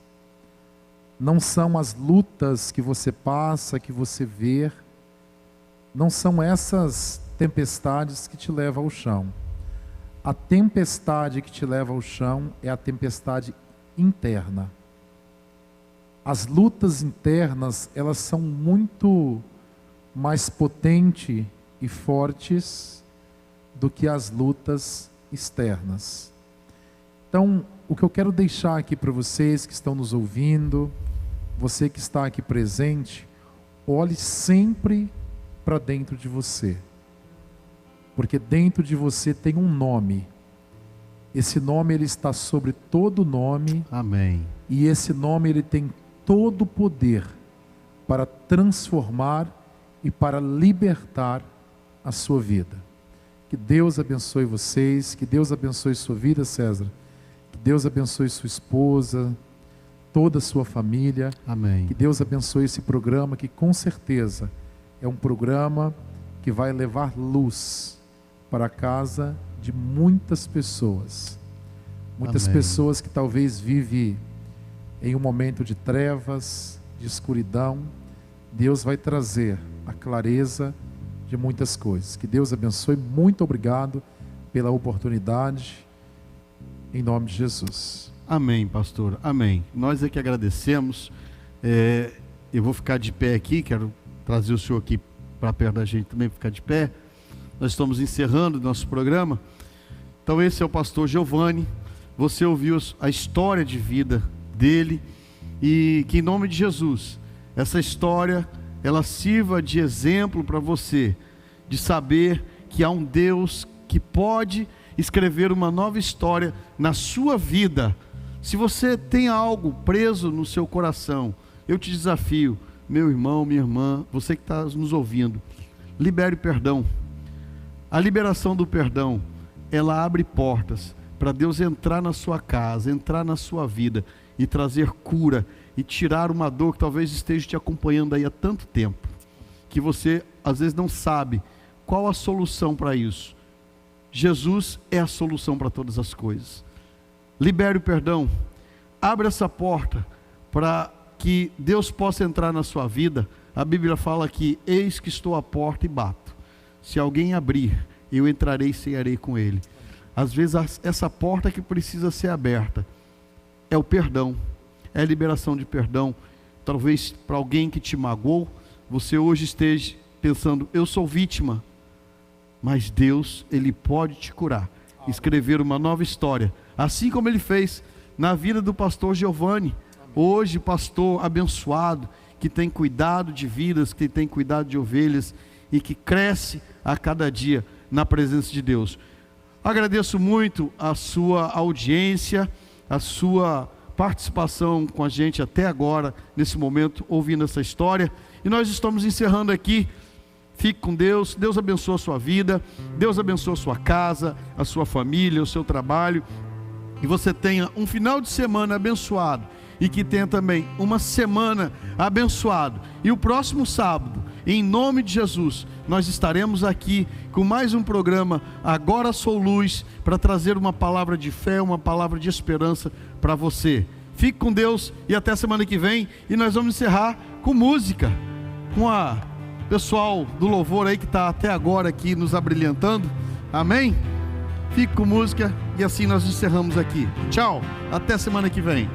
não são as lutas que você passa, que você vê, não são essas tempestades que te levam ao chão. A tempestade que te leva ao chão é a tempestade interna. As lutas internas, elas são muito mais potentes e fortes do que as lutas externas. Então, o que eu quero deixar aqui para vocês que estão nos ouvindo, você que está aqui presente, olhe sempre para dentro de você. Porque dentro de você tem um nome. Esse nome ele está sobre todo nome. Amém. E esse nome ele tem todo o poder para transformar e para libertar a sua vida. Que Deus abençoe vocês, que Deus abençoe sua vida, César. Que Deus abençoe sua esposa, toda a sua família. Amém. Que Deus abençoe esse programa, que com certeza é um programa que vai levar luz para a casa de muitas pessoas. Muitas Amém. Pessoas que talvez vivem em um momento de trevas, de escuridão. Deus vai trazer a clareza de muitas coisas. Que Deus abençoe. Muito obrigado pela oportunidade. Em nome de Jesus. Amém, pastor. Amém. Nós é que agradecemos. Eu vou ficar de pé aqui. Quero trazer o senhor aqui para perto da gente também, ficar de pé. Nós estamos encerrando o nosso programa. Então esse é o pastor Giovanni. Você ouviu a história de vida dele. e que em nome de Jesus, essa história, ela sirva de exemplo para você, de saber que há um Deus que pode escrever uma nova história na sua vida. Se você tem algo preso no seu coração, eu te desafio, meu irmão, minha irmã, você que está nos ouvindo, libere o perdão. A liberação do perdão, ela abre portas para Deus entrar na sua casa, entrar na sua vida e trazer cura e tirar uma dor que talvez esteja te acompanhando aí há tanto tempo, que você às vezes não sabe qual a solução para isso. Jesus é a solução para todas as coisas. Libere o perdão, abre essa porta para que Deus possa entrar na sua vida. A Bíblia fala que eis que estou à porta e bato. Se alguém abrir, eu entrarei e cearei com ele. Às vezes essa porta que precisa ser aberta é o perdão, é a liberação de perdão. Talvez para alguém que te magoou, você hoje esteja pensando, eu sou vítima, mas Deus, Ele pode te curar, escrever uma nova história, assim como Ele fez na vida do pastor Giovanni. Hoje, pastor abençoado, que tem cuidado de vidas, que tem cuidado de ovelhas e que cresce a cada dia na presença de Deus. Agradeço muito a sua audiência, a sua participação com a gente até agora, nesse momento, ouvindo essa história. E nós estamos encerrando aqui. Fique com Deus. Deus abençoe a sua vida, Deus abençoe a sua casa, a sua família, o seu trabalho. E você tenha um final de semana abençoado. E que tenha também uma semana abençoada. E o próximo sábado, em nome de Jesus, nós estaremos aqui com mais um programa Agora Sou Luz, para trazer uma palavra de fé, uma palavra de esperança para você. Fique com Deus e até semana que vem. E nós vamos encerrar com música, com a pessoal do louvor aí que está até agora aqui nos abrilhantando. Amém? Fique com música e assim nós encerramos aqui. Tchau, até semana que vem.